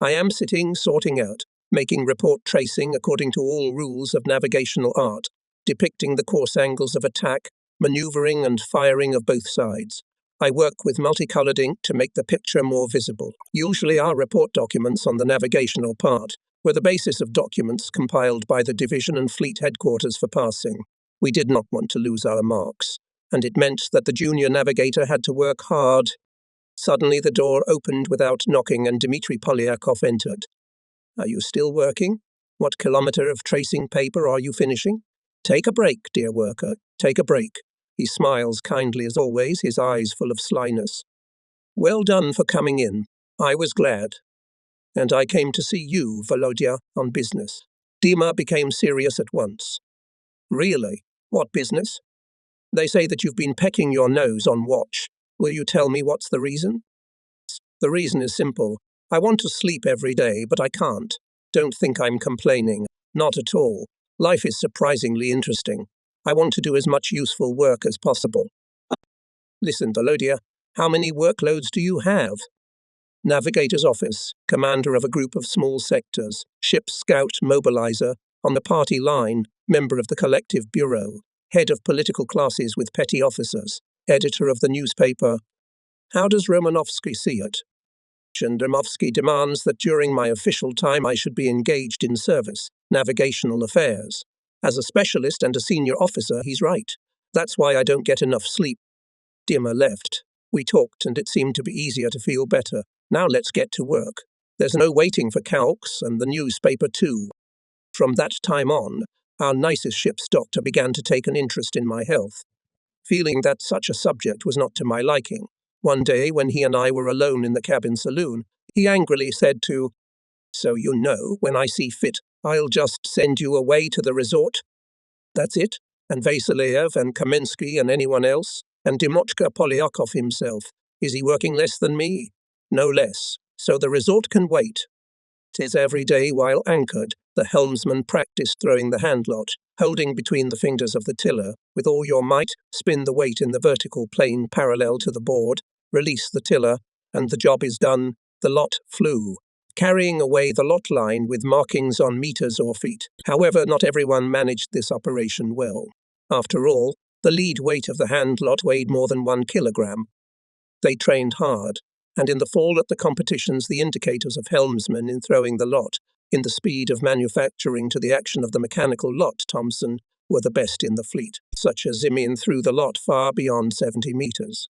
I am sitting, sorting out, making report tracing according to all rules of navigational art, depicting the course angles of attack, maneuvering and firing of both sides. I work with multicolored ink to make the picture more visible. Usually our report documents on the navigational part were the basis of documents compiled by the division and fleet headquarters for passing. We did not want to lose our marks, and it meant that the junior navigator had to work hard. Suddenly the door opened without knocking and Dmitry Polyakov entered. Are you still working? What kilometre of tracing paper are you finishing? Take a break, dear worker, take a break. He smiles kindly as always, his eyes full of slyness. Well done for coming in. I was glad. And I came to see you, Volodya, on business. Dima became serious at once. Really? What business? They say that you've been pecking your nose on watch. Will you tell me what's the reason? The reason is simple. I want to sleep every day, but I can't. Don't think I'm complaining. Not at all. Life is surprisingly interesting. I want to do as much useful work as possible. Listen, Volodya, how many workloads do you have? Navigator's office, commander of a group of small sectors, ship scout mobilizer, on the party line, member of the collective bureau, head of political classes with petty officers, editor of the newspaper. How does Romanovsky see it? Gendarmovsky demands that during my official time I should be engaged in service, navigational affairs. As a specialist and a senior officer, he's right. That's why I don't get enough sleep. Dima left. We talked and it seemed to be easier to feel better. Now let's get to work. There's no waiting for calcs and the newspaper too. From that time on, our nicest ship's doctor began to take an interest in my health. Feeling that such a subject was not to my liking, one day when he and I were alone in the cabin saloon, he angrily said to, "So you know, when I see fit, I'll just send you away to the resort. That's it, and Vasiliev and Kamensky and anyone else, and Dimochka Polyakov himself. Is he working less than me? No less. So the resort can wait." 'Tis every day while anchored, the helmsman practised throwing the handlot, holding between the fingers of the tiller, with all your might, spin the weight in the vertical plane parallel to the board, release the tiller, and the job is done. The lot flew, carrying away the lot line with markings on meters or feet. However, not everyone managed this operation well. After all, the lead weight of the hand lot weighed more than 1 kilogram. They trained hard, and in the fall at the competitions the indicators of helmsmen in throwing the lot, in the speed of manufacturing to the action of the mechanical lot Thompson, were the best in the fleet, such as Simeon threw the lot far beyond 70 meters.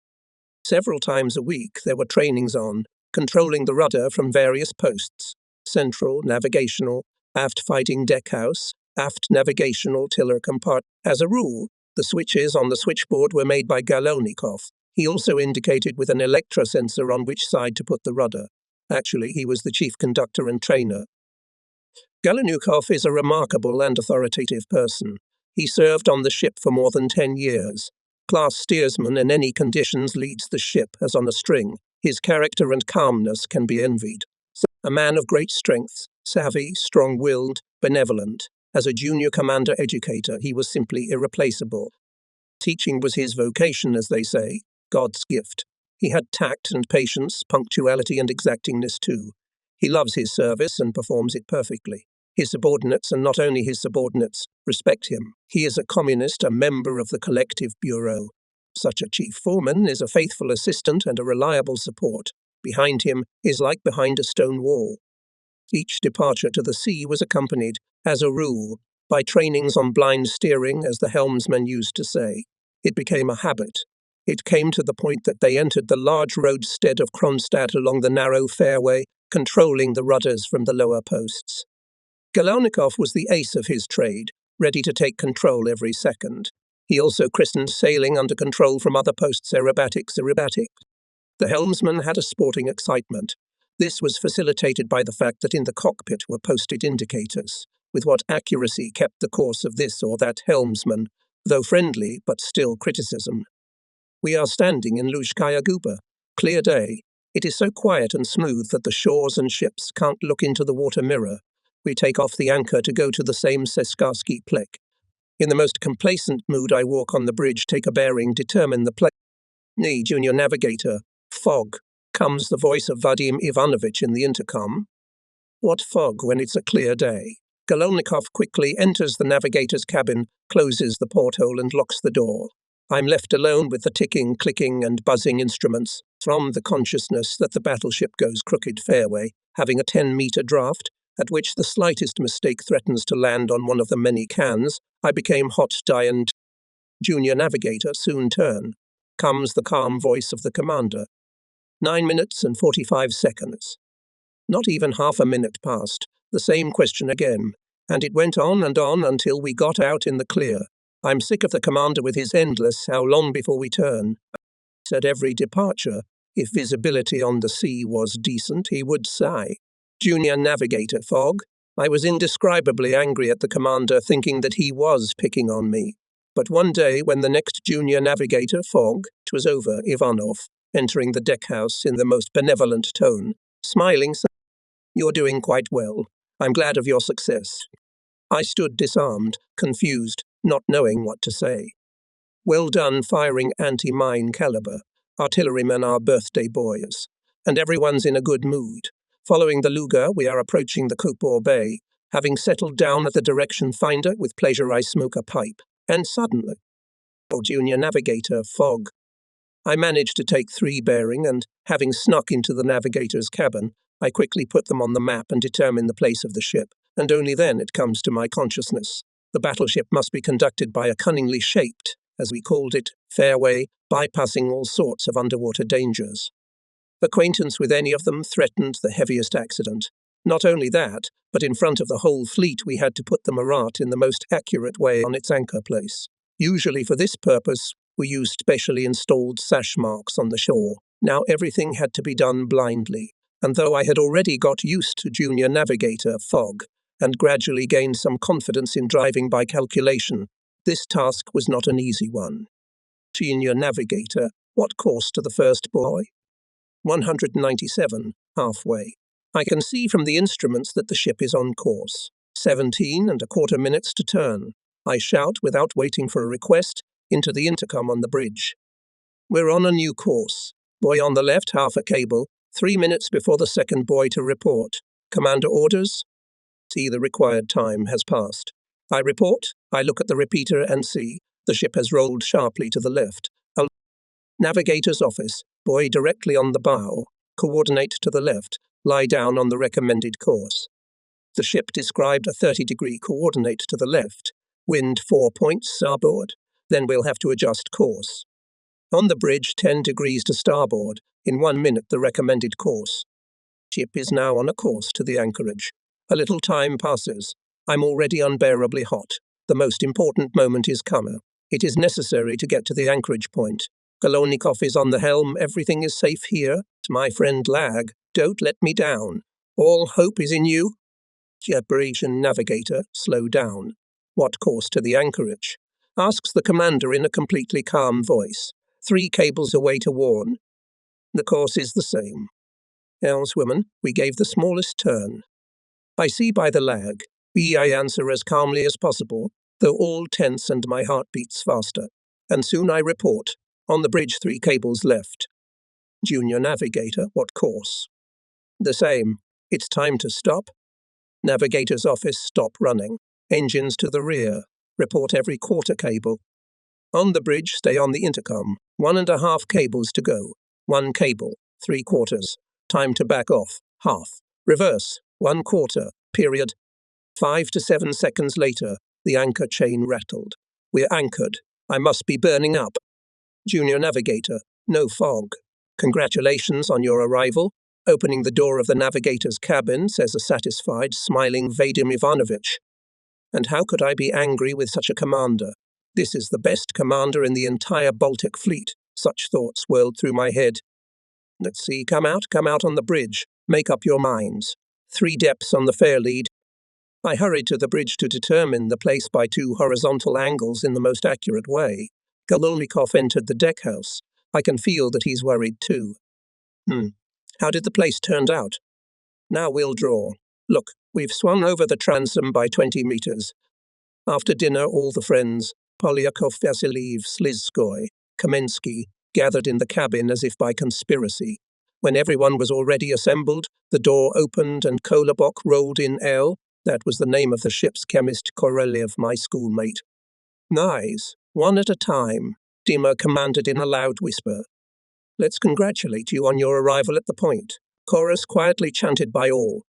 Several times a week there were trainings on, controlling the rudder from various posts, central, navigational, aft fighting deckhouse, aft navigational tiller compartment. As a rule, The switches on the switchboard were made by Galonnikov. He also indicated with an electrosensor on which side to put the rudder. Actually, he was the chief conductor and trainer. Galonnikov is a remarkable and authoritative person. He served on the ship for more than 10 years. Class steersman in any conditions leads the ship as on a string. His character and calmness can be envied. A man of great strength, savvy, strong-willed, benevolent. As a junior commander educator, he was simply irreplaceable. Teaching was his vocation, as they say, God's gift. He had tact and patience, punctuality and exactingness too. He loves his service and performs it perfectly. His subordinates, and not only his subordinates, respect him. He is a communist, a member of the collective bureau. Such a chief foreman is a faithful assistant and a reliable support. Behind him is like behind a stone wall. Each departure to the sea was accompanied, as a rule, by trainings on blind steering, as the helmsman used to say. It became a habit. It came to the point that they entered the large roadstead of Kronstadt along the narrow fairway, controlling the rudders from the lower posts. Galonnikov was the ace of his trade, ready to take control every second. He also christened sailing under control from other posts aerobatic. The helmsman had a sporting excitement. This was facilitated by the fact that in the cockpit were posted indicators, with what accuracy kept the course of this or that helmsman, though friendly but still criticism. We are standing in Luzhskaya Guba. Clear day. It is so quiet and smooth that the shores and ships can't look into the water mirror. We take off the anchor to go to the same Seskarsky plek. In the most complacent mood, I walk on the bridge, take a bearing, determine the place. Nee, junior navigator. Fog. Comes the voice of Vadim Ivanovich in the intercom. What fog when it's a clear day? Galonnikov quickly enters the navigator's cabin, closes the porthole and locks the door. I'm left alone with the ticking, clicking and buzzing instruments, from the consciousness that the battleship goes crooked fairway, having a 10-meter draft, at which the slightest mistake threatens to land on one of the many cans. I became hot, and junior navigator, soon turn. Comes the calm voice of the commander. 9 minutes and 45 seconds. Not even half a minute passed. The same question again, and it went on until we got out in the clear. I'm sick of the commander with his endless "how long before we turn?" At every departure, if visibility on the sea was decent, he would sigh. Junior navigator fog. I was indescribably angry at the commander, thinking that he was picking on me. But one day, when the next junior navigator fog, 'twas over, Ivanov, entering the deckhouse in the most benevolent tone, smiling, said, "You're doing quite well. I'm glad of your success." I stood disarmed, confused, not knowing what to say. Well done firing anti-mine caliber. Artillerymen are birthday boys. And everyone's in a good mood. Following the Luga, we are approaching the Kopor Bay. Having settled down at the direction finder, with pleasure I smoke a pipe. And suddenly, junior navigator fog. I managed to take 3 bearing, and, having snuck into the navigator's cabin, I quickly put them on the map and determine the place of the ship, and only then it comes to my consciousness. The battleship must be conducted by a cunningly shaped, as we called it, fairway, bypassing all sorts of underwater dangers. Acquaintance with any of them threatened the heaviest accident. Not only that, but in front of the whole fleet we had to put the Marat in the most accurate way on its anchor place. Usually for this purpose, we used specially installed sash marks on the shore. Now everything had to be done blindly, and though I had already got used to junior navigator fog, and gradually gained some confidence in driving by calculation, this task was not an easy one. Junior navigator, what course to the first buoy? 197, halfway. I can see from the instruments that the ship is on course. 17¼ minutes to turn. I shout, without waiting for a request, into the intercom on the bridge. We're on a new course. Buoy on the left, half a cable. 3 minutes before the second buoy to report. Commander orders. See, the required time has passed. I report. I look at the repeater and see the ship has rolled sharply to the left. Navigator's office. Buoy directly on the bow. Coordinate to the left. Lie down on the recommended course. The ship described a 30-degree coordinate to the left. Wind 4 points starboard. Then we'll have to adjust course. On the bridge, 10 degrees to starboard. In 1 minute, the recommended course. Ship is now on a course to the anchorage. A little time passes. I'm already unbearably hot. The most important moment is coming. It is necessary to get to the anchorage point. Golownikov is on the helm. Everything is safe here. To my friend Lag, don't let me down. All hope is in you. Jabrasian navigator, slow down. What course to the anchorage? Asks the commander in a completely calm voice. 3 cables away to warn. The course is the same. Helmswoman, we gave the smallest turn. I see by the lag. I answer as calmly as possible, though all tense and my heart beats faster. And soon I report. On the bridge 3 cables left. Junior navigator, what course? The same. It's time to stop. Navigator's office, stop running. Engines to the rear. Report every quarter cable. On the bridge, stay on the intercom. 1.5 cables to go. 1 cable, 3 quarters. Time to back off. Half. Reverse. 1 quarter. Period. 5 to 7 seconds later, the anchor chain rattled. We're anchored. I must be burning up. Junior navigator, no fog. Congratulations on your arrival. Opening the door of the navigator's cabin, says a satisfied, smiling Vadim Ivanovich. And how could I be angry with such a commander? This is the best commander in the entire Baltic fleet. Such thoughts whirled through my head. Let's see, come out on the bridge. Make up your minds. 3 depths on the fair lead. I hurried to the bridge to determine the place by 2 horizontal angles in the most accurate way. Golownikov entered the deckhouse. I can feel that he's worried too. How did the place turn out? Now we'll draw. Look, we've swung over the transom by 20 meters. After dinner, all the friends, Polyakov, Vasiliev, Slizskoy, Kamensky, gathered in the cabin as if by conspiracy. When everyone was already assembled, the door opened and Kolobok rolled in L. That was the name of the ship's chemist Korolev, my schoolmate. Nice. 1 at a time, Dima commanded in a loud whisper. Let's congratulate you on your arrival at the point. Chorus quietly chanted by all.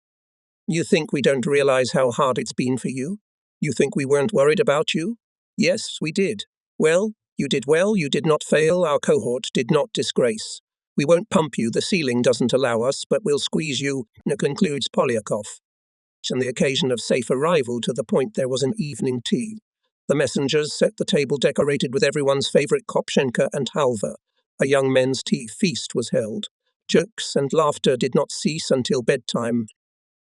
You think we don't realize how hard it's been for you? You think we weren't worried about you? Yes, we did. Well, you did not fail, our cohort did not disgrace. We won't pump you, the ceiling doesn't allow us, but we'll squeeze you, concludes Polyakov. On the occasion of safe arrival to the point there was an evening tea. The messengers set the table decorated with everyone's favourite kopshenka and halva. A young men's tea feast was held. Jokes and laughter did not cease until bedtime.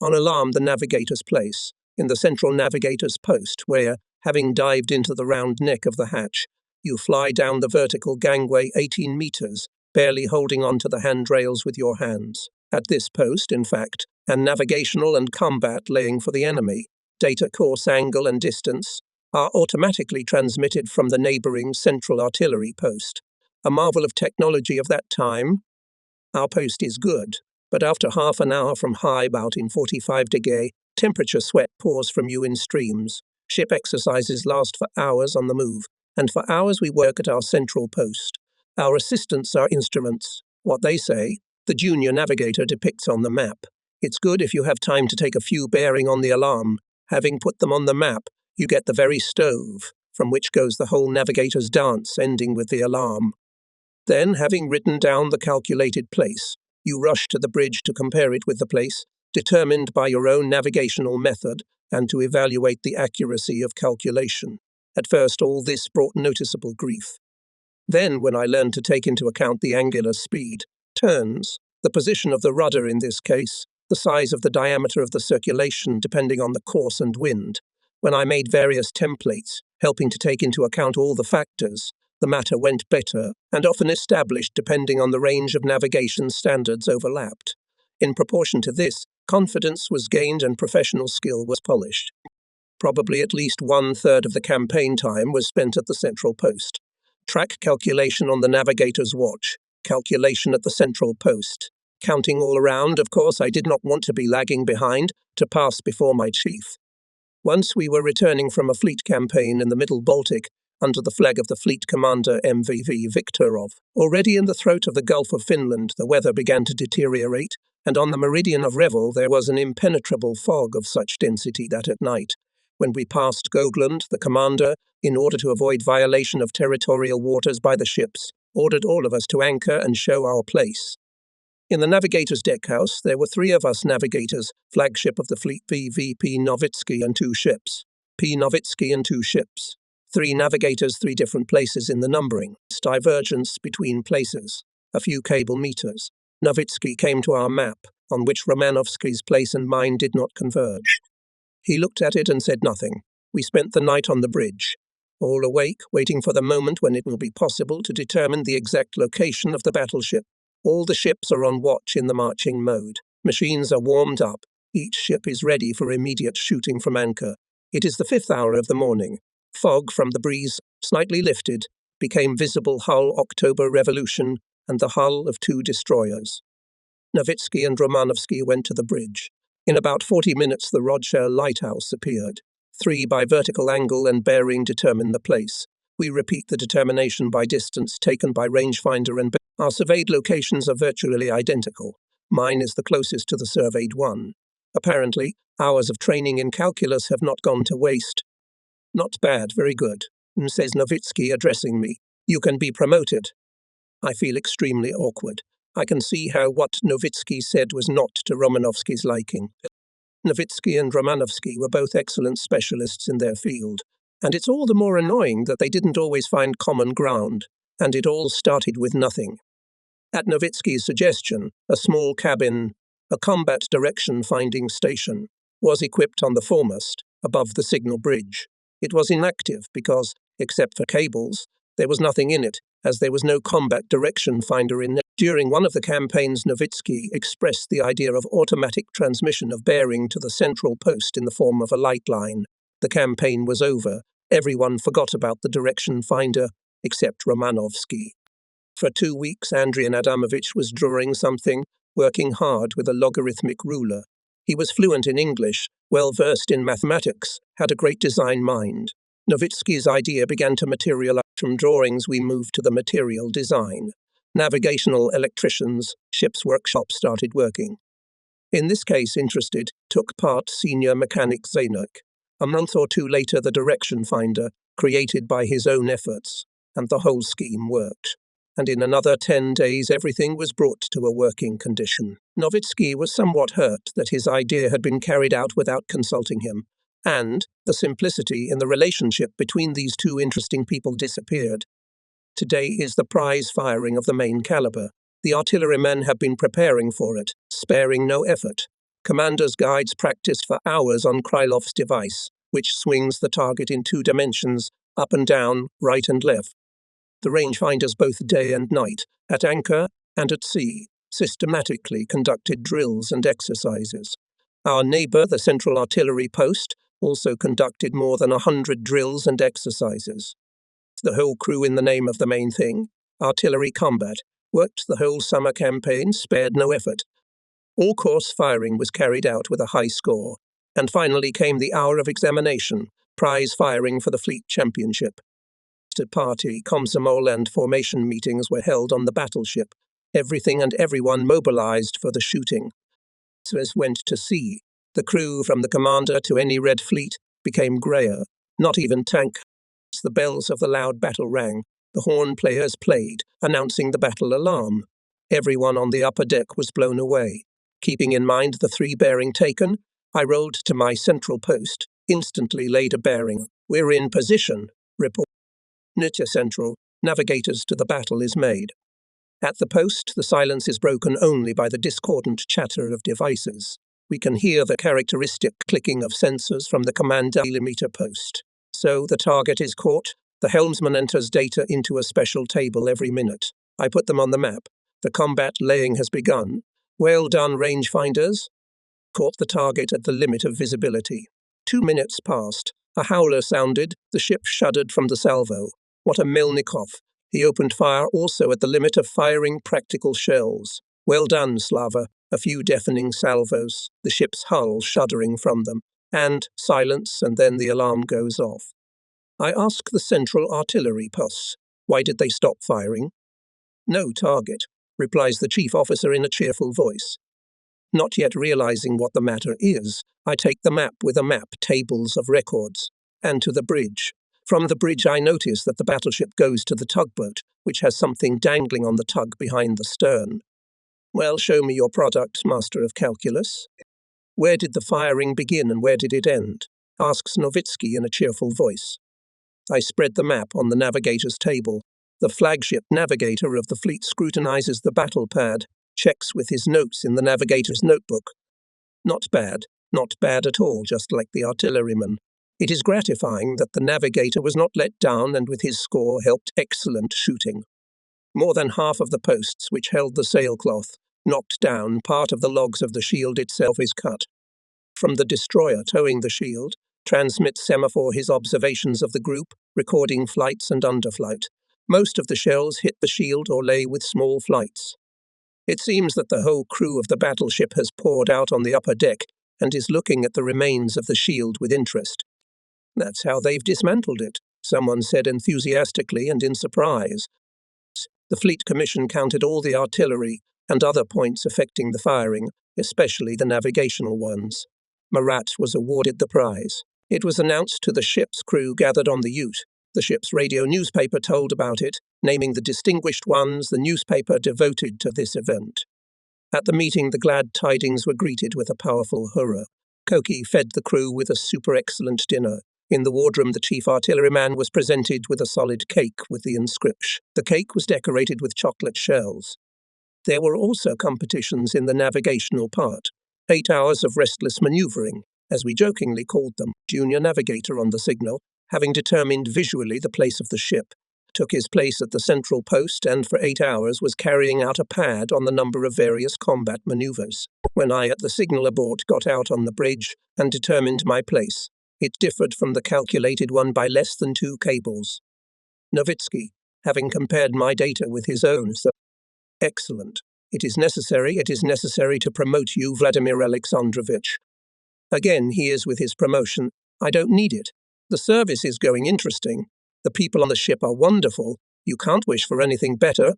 On alarm, the navigator's place, in the central navigator's post, where, having dived into the round neck of the hatch, you fly down the vertical gangway 18 meters, barely holding on to the handrails with your hands. At this post, in fact, and navigational and combat laying for the enemy, data course angle and distance, are automatically transmitted from the neighbouring central artillery post. A marvel of technology of that time. Our post is good, but after half an hour from high, about in 45 degrees, temperature sweat pours from you in streams. Ship exercises last for hours on the move, and for hours we work at our central post. Our assistants are instruments. What they say, the junior navigator depicts on the map. It's good if you have time to take a few bearing on the alarm. Having put them on the map, you get the very stove, from which goes the whole navigator's dance, ending with the alarm. Then, having written down the calculated place, you rush to the bridge to compare it with the place, determined by your own navigational method, and to evaluate the accuracy of calculation. At first, all this brought noticeable grief. Then, when I learned to take into account the angular speed, turns, the position of the rudder in this case, the size of the diameter of the circulation depending on the course and wind, when I made various templates, helping to take into account all the factors, the matter went better, and often established depending on the range of navigation standards overlapped. In proportion to this, confidence was gained and professional skill was polished. Probably at least 1/3 of the campaign time was spent at the central post. Track calculation on the navigator's watch, calculation at the central post. Counting all around, of course, I did not want to be lagging behind, to pass before my chief. Once we were returning from a fleet campaign in the Middle Baltic, under the flag of the fleet commander MVV Viktorov. Already in the throat of the Gulf of Finland, the weather began to deteriorate, and on the meridian of Revel there was an impenetrable fog of such density that at night, when we passed Gogland, the commander, in order to avoid violation of territorial waters by the ships, ordered all of us to anchor and show our place. In the navigator's deckhouse, there were 3 of us navigators, flagship of the fleet VVP Novitsky and 2 ships. P. Novitsky and 2 ships. 3 navigators, 3 different places in the numbering. Divergence between places. A few cable meters. Nowitzki came to our map, on which Romanovsky's place and mine did not converge. He looked at it and said nothing. We spent the night on the bridge, all awake, waiting for the moment when it will be possible to determine the exact location of the battleship. All the ships are on watch in the marching mode. Machines are warmed up. Each ship is ready for immediate shooting from anchor. It is the 5th hour of the morning. Fog from the breeze, slightly lifted, became visible hull October Revolution and the hull of 2 destroyers. Nowitzki and Romanovsky went to the bridge. In about 40 minutes the Rothschild lighthouse appeared. 3 by vertical angle and bearing determine the place. We repeat the determination by distance taken by rangefinder and our surveyed locations are virtually identical. Mine is the closest to the surveyed one. Apparently, hours of training in calculus have not gone to waste. Not bad, very good, says Nowitzki, addressing me. You can be promoted. I feel extremely awkward. I can see how what Nowitzki said was not to Romanovsky's liking. Nowitzki and Romanovsky were both excellent specialists in their field, and it's all the more annoying that they didn't always find common ground, and it all started with nothing. At Nowitzki's suggestion, a small cabin, a combat direction finding station, was equipped on the foremast, above the signal bridge. It was inactive because, except for cables, there was nothing in it, as there was no combat direction finder in it. During one of the campaigns, Nowitzki expressed the idea of automatic transmission of bearing to the central post in the form of a light line. The campaign was over. Everyone forgot about the direction finder, except Romanovsky. For 2 weeks, Andrian Adamovich was drawing something, working hard with a logarithmic ruler. He was fluent in English, well-versed in mathematics, had a great design mind. Nowitzki's idea began to materialize. From drawings we moved to the material design. Navigational electricians, ship's workshop started working. In this case, interested, took part senior mechanic Zanuck. A month or 2 later, the direction finder, created by his own efforts, and the whole scheme worked. And in another 10 days everything was brought to a working condition. Nowitzki was somewhat hurt that his idea had been carried out without consulting him, and the simplicity in the relationship between these 2 interesting people disappeared. Today is the prize firing of the main caliber. The artillerymen have been preparing for it, sparing no effort. Commander's guides practiced for hours on Krylov's device, which swings the target in 2 dimensions, up and down, right and left. The rangefinders both day and night, at anchor and at sea, systematically conducted drills and exercises. Our neighbour, the Central Artillery Post, also conducted more than 100 drills and exercises. The whole crew, in the name of the main thing, artillery combat, worked the whole summer campaign, spared no effort. All course firing was carried out with a high score, and finally came the hour of examination, prize firing for the Fleet Championship. Party, Komsomol and formation meetings were held on the battleship. Everything and everyone mobilized for the shooting. As went to sea. The crew, from the commander to any Red Fleet, became greyer. Not even tank. The bells of the loud battle rang. The horn players played, announcing the battle alarm. Everyone on the upper deck was blown away. Keeping in mind the 3 bearing taken, I rolled to my central post, instantly laid a bearing. We're in position. Report. Nitya Central, navigators to the battle is made. At the post, the silence is broken only by the discordant chatter of devices. We can hear the characteristic clicking of sensors from the command millimeter post. So the target is caught. The helmsman enters data into a special table every minute. I put them on the map. The combat laying has begun. Well done, rangefinders. Caught the target at the limit of visibility. 2 minutes passed. A howler sounded. The ship shuddered from the salvo. What a Melnikov. He opened fire also at the limit of firing practical shells. Well done, Slava. A few deafening salvos, the ship's hull shuddering from them, and silence, and then the alarm goes off. I ask the Central Artillery Posts, why did they stop firing? No target, replies the chief officer in a cheerful voice. Not yet realizing what the matter is, I take the map with a map, tables of records, and to the bridge. From the bridge I notice that the battleship goes to the tugboat, which has something dangling on the tug behind the stern. Well, show me your product, Master of Calculus. Where did the firing begin and where did it end? Asks Nowitzki in a cheerful voice. I spread the map on the navigator's table. The flagship navigator of the fleet scrutinizes the battle pad, checks with his notes in the navigator's notebook. Not bad at all, just like the artilleryman. It is gratifying that the navigator was not let down and with his score helped excellent shooting. More than half of the posts which held the sailcloth knocked down, part of the logs of the shield itself is cut. From the destroyer towing the shield, transmits Semaphore his observations of the group, recording flights and underflight. Most of the shells hit the shield or lay with small flights. It seems that the whole crew of the battleship has poured out on the upper deck and is looking at the remains of the shield with interest. That's how they've dismantled it, someone said enthusiastically and in surprise. The Fleet Commission counted all the artillery and other points affecting the firing, especially the navigational ones. Marat was awarded the prize. It was announced to the ship's crew gathered on the Ute. The ship's radio newspaper told about it, naming the distinguished ones the newspaper devoted to this event. At the meeting, the glad tidings were greeted with a powerful hurrah. Koki fed the crew with a super excellent dinner. In the wardroom, the chief artilleryman was presented with a solid cake with the inscription. The cake was decorated with chocolate shells. There were also competitions in the navigational part. 8 hours of restless manoeuvring, as we jokingly called them. Junior navigator on the signal, having determined visually the place of the ship, took his place at the central post and for 8 hours was carrying out a pad on the number of various combat manoeuvres. When I at the signal abort got out on the bridge and determined my place, it differed from the calculated one by less than 2 cables. Nowitzki, having compared my data with his own, said, "Excellent. It is necessary to promote you, Vladimir Alexandrovich." Again, he is with his promotion. I don't need it. The service is going interesting. The people on the ship are wonderful. You can't wish for anything better.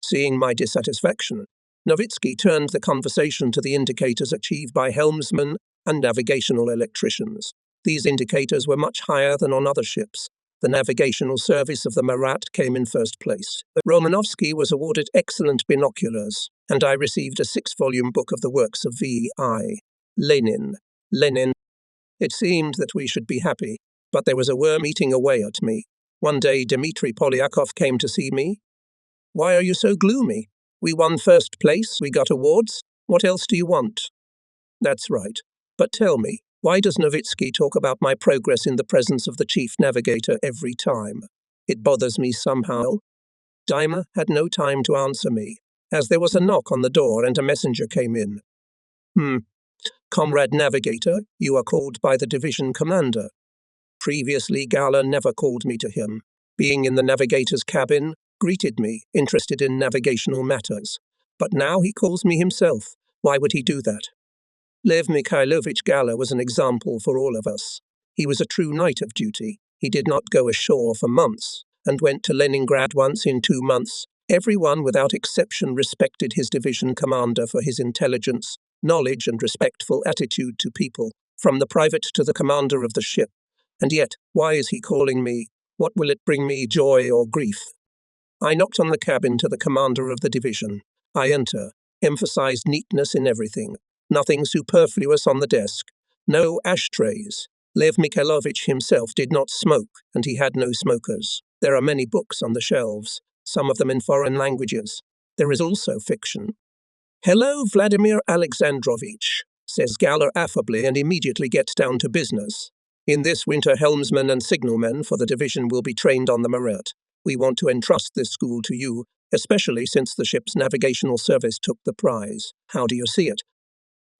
Seeing my dissatisfaction, Nowitzki turned the conversation to the indicators achieved by helmsmen and navigational electricians. These indicators were much higher than on other ships. The navigational service of the Marat came in first place. Romanovsky was awarded excellent binoculars, and I received a 6-volume book of the works of V.I. Lenin. It seemed that we should be happy, but there was a worm eating away at me. One day Dmitry Polyakov came to see me. "Why are you so gloomy? We won first place, we got awards. What else do you want?" "That's right. But tell me, why does Nowitzki talk about my progress in the presence of the chief navigator every time? It bothers me somehow." Dimer had no time to answer me, as there was a knock on the door and a messenger came in. "Comrade Navigator, you are called by the division commander." Previously, Gala never called me to him. Being in the navigator's cabin, greeted me, interested in navigational matters. But now he calls me himself. Why would he do that? Lev Mikhailovich Gala was an example for all of us. He was a true knight of duty. He did not go ashore for months, and went to Leningrad once in 2 months. Everyone without exception respected his division commander for his intelligence, knowledge and respectful attitude to people, from the private to the commander of the ship. And yet, why is he calling me? What will it bring me, joy or grief? I knocked on the cabin to the commander of the division. I enter, emphasized neatness in everything. Nothing superfluous on the desk. No ashtrays. Lev Mikhailovich himself did not smoke, and he had no smokers. There are many books on the shelves, some of them in foreign languages. There is also fiction. "Hello, Vladimir Alexandrovich," says Galler affably and immediately gets down to business. "In this winter, helmsmen and signalmen for the division will be trained on the Marat. We want to entrust this school to you, especially since the ship's navigational service took the prize. How do you see it?"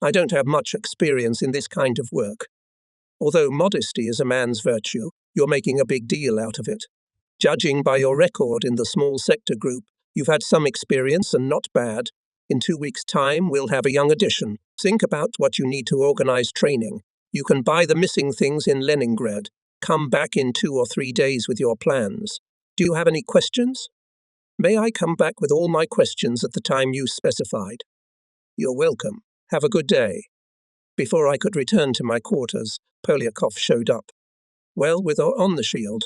I don't have much experience in this kind of work. Although modesty is a man's virtue, you're making a big deal out of it. Judging by your record in the small sector group, you've had some experience and not bad. In 2 weeks' time, we'll have a young addition. Think about what you need to organize training. You can buy the missing things in Leningrad. Come back in 2 or 3 days with your plans. Do you have any questions? May I come back with all my questions at the time you specified? You're welcome. Have a good day. Before I could return to my quarters, Polyakov showed up. Well, with or on the shield?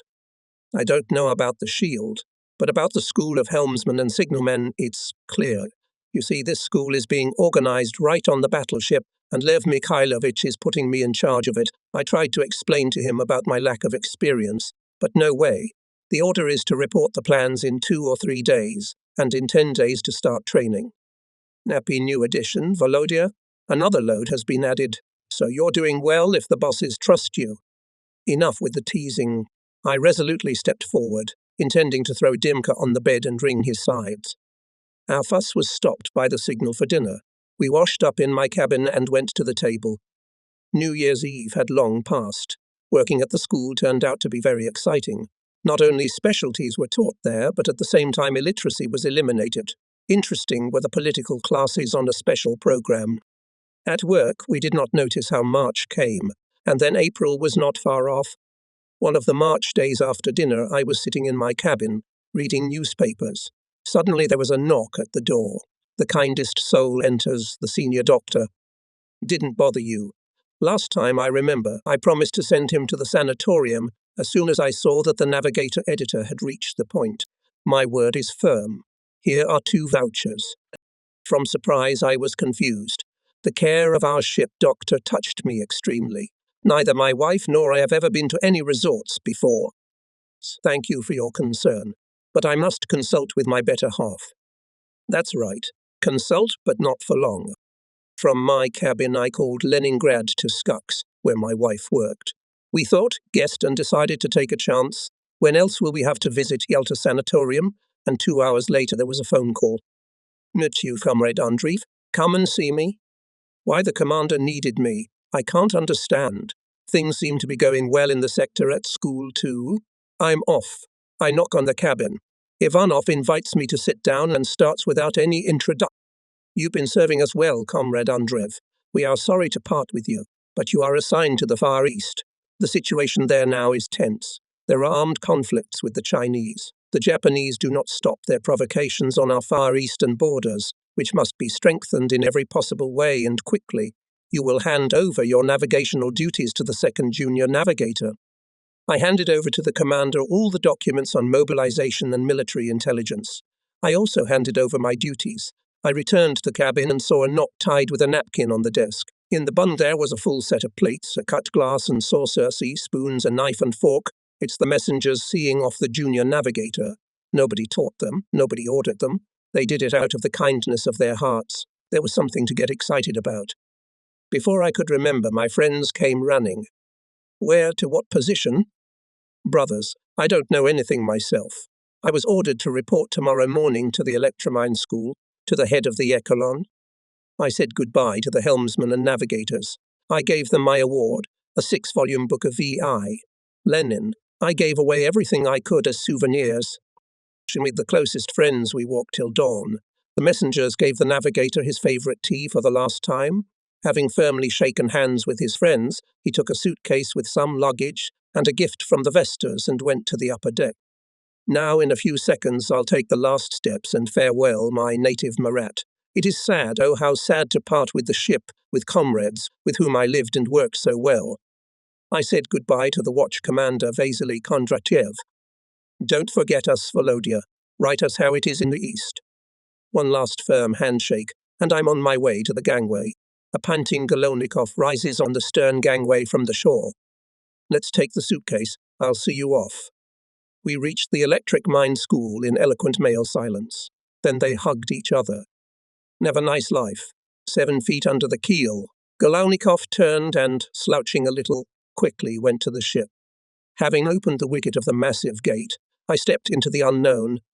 I don't know about the shield, but about the school of helmsmen and signalmen, it's clear. You see, this school is being organized right on the battleship, and Lev Mikhailovich is putting me in charge of it. I tried to explain to him about my lack of experience, But no way. The order is to report the plans in 2 or 3 days, and in 10 days to start training. Happy new addition, Volodya. Another load has been added, so you're doing well if the bosses trust you. Enough with the teasing. I resolutely stepped forward, intending to throw Dimka on the bed and wring his sides. Our fuss was stopped by the signal for dinner. We washed up in my cabin and went to the table. New Year's Eve had long passed. Working at the school turned out to be very exciting. Not only specialties were taught there, but at the same time illiteracy was eliminated. Interesting were the political classes on a special program. At work, we did not notice how March came, and then April was not far off. One of the March days after dinner, I was sitting in my cabin, reading newspapers. Suddenly there was a knock at the door. The kindest soul enters, the senior doctor. Didn't bother you. Last time, I remember, I promised to send him to the sanatorium as soon as I saw that the navigator editor had reached the point. My word is firm. Here are 2 vouchers. From surprise, I was confused. The care of our ship doctor touched me extremely. Neither my wife nor I have ever been to any resorts before. Thank you for your concern, but I must consult with my better half. That's right. Consult, but not for long. From my cabin, I called Leningrad to Skux, where my wife worked. We thought, guessed, and decided to take a chance. When else will we have to visit Yalta Sanatorium? And 2 hours later, there was a phone call. Not you, Comrade Andreev. Come and see me. Why the commander needed me, I can't understand. Things seem to be going well in the sector at school, too. I'm off. I knock on the cabin. Ivanov invites me to sit down and starts without any introduction. You've been serving us well, Comrade Andreev. We are sorry to part with you, but you are assigned to the Far East. The situation there now is tense. There are armed conflicts with the Chinese. The Japanese do not stop their provocations on our Far Eastern borders, which must be strengthened in every possible way and quickly. You will hand over your navigational duties to the 2nd Junior Navigator. I handed over to the commander all the documents on mobilization and military intelligence. I also handed over my duties. I returned to the cabin and saw a knot tied with a napkin on the desk. In the bund there was a full set of plates, a cut glass and saucer, spoons, a knife and fork. It's the messengers seeing off the Junior Navigator. Nobody taught them, nobody ordered them. They did it out of the kindness of their hearts. There was something to get excited about. Before I could remember, my friends came running. Where, to what position? Brothers, I don't know anything myself. I was ordered to report tomorrow morning to the electromine school, to the head of the echelon. I said goodbye to the helmsmen and navigators. I gave them my award, a 6-volume book of VI. Lenin. I gave away everything I could as souvenirs. With the closest friends, we walked till dawn. The messengers gave the navigator his favourite tea for the last time. Having firmly shaken hands with his friends, he took a suitcase with some luggage and a gift from the Vestas and went to the upper deck. Now, in a few seconds, I'll take the last steps and farewell my native Marat. It is sad, oh how sad to part with the ship, with comrades, with whom I lived and worked so well. I said goodbye to the watch commander, Vasily Kondratyev. Don't forget us, Volodya. Write us how it is in the east. One last firm handshake, and I'm on my way to the gangway. A panting Golownikov rises on the stern gangway from the shore. Let's take the suitcase. I'll see you off. We reached the electric mine school in eloquent male silence. Then they hugged each other. Never nice life. 7 feet under the keel. Golownikov turned and, slouching a little, quickly went to the ship. Having opened the wicket of the massive gate, I stepped into the unknown,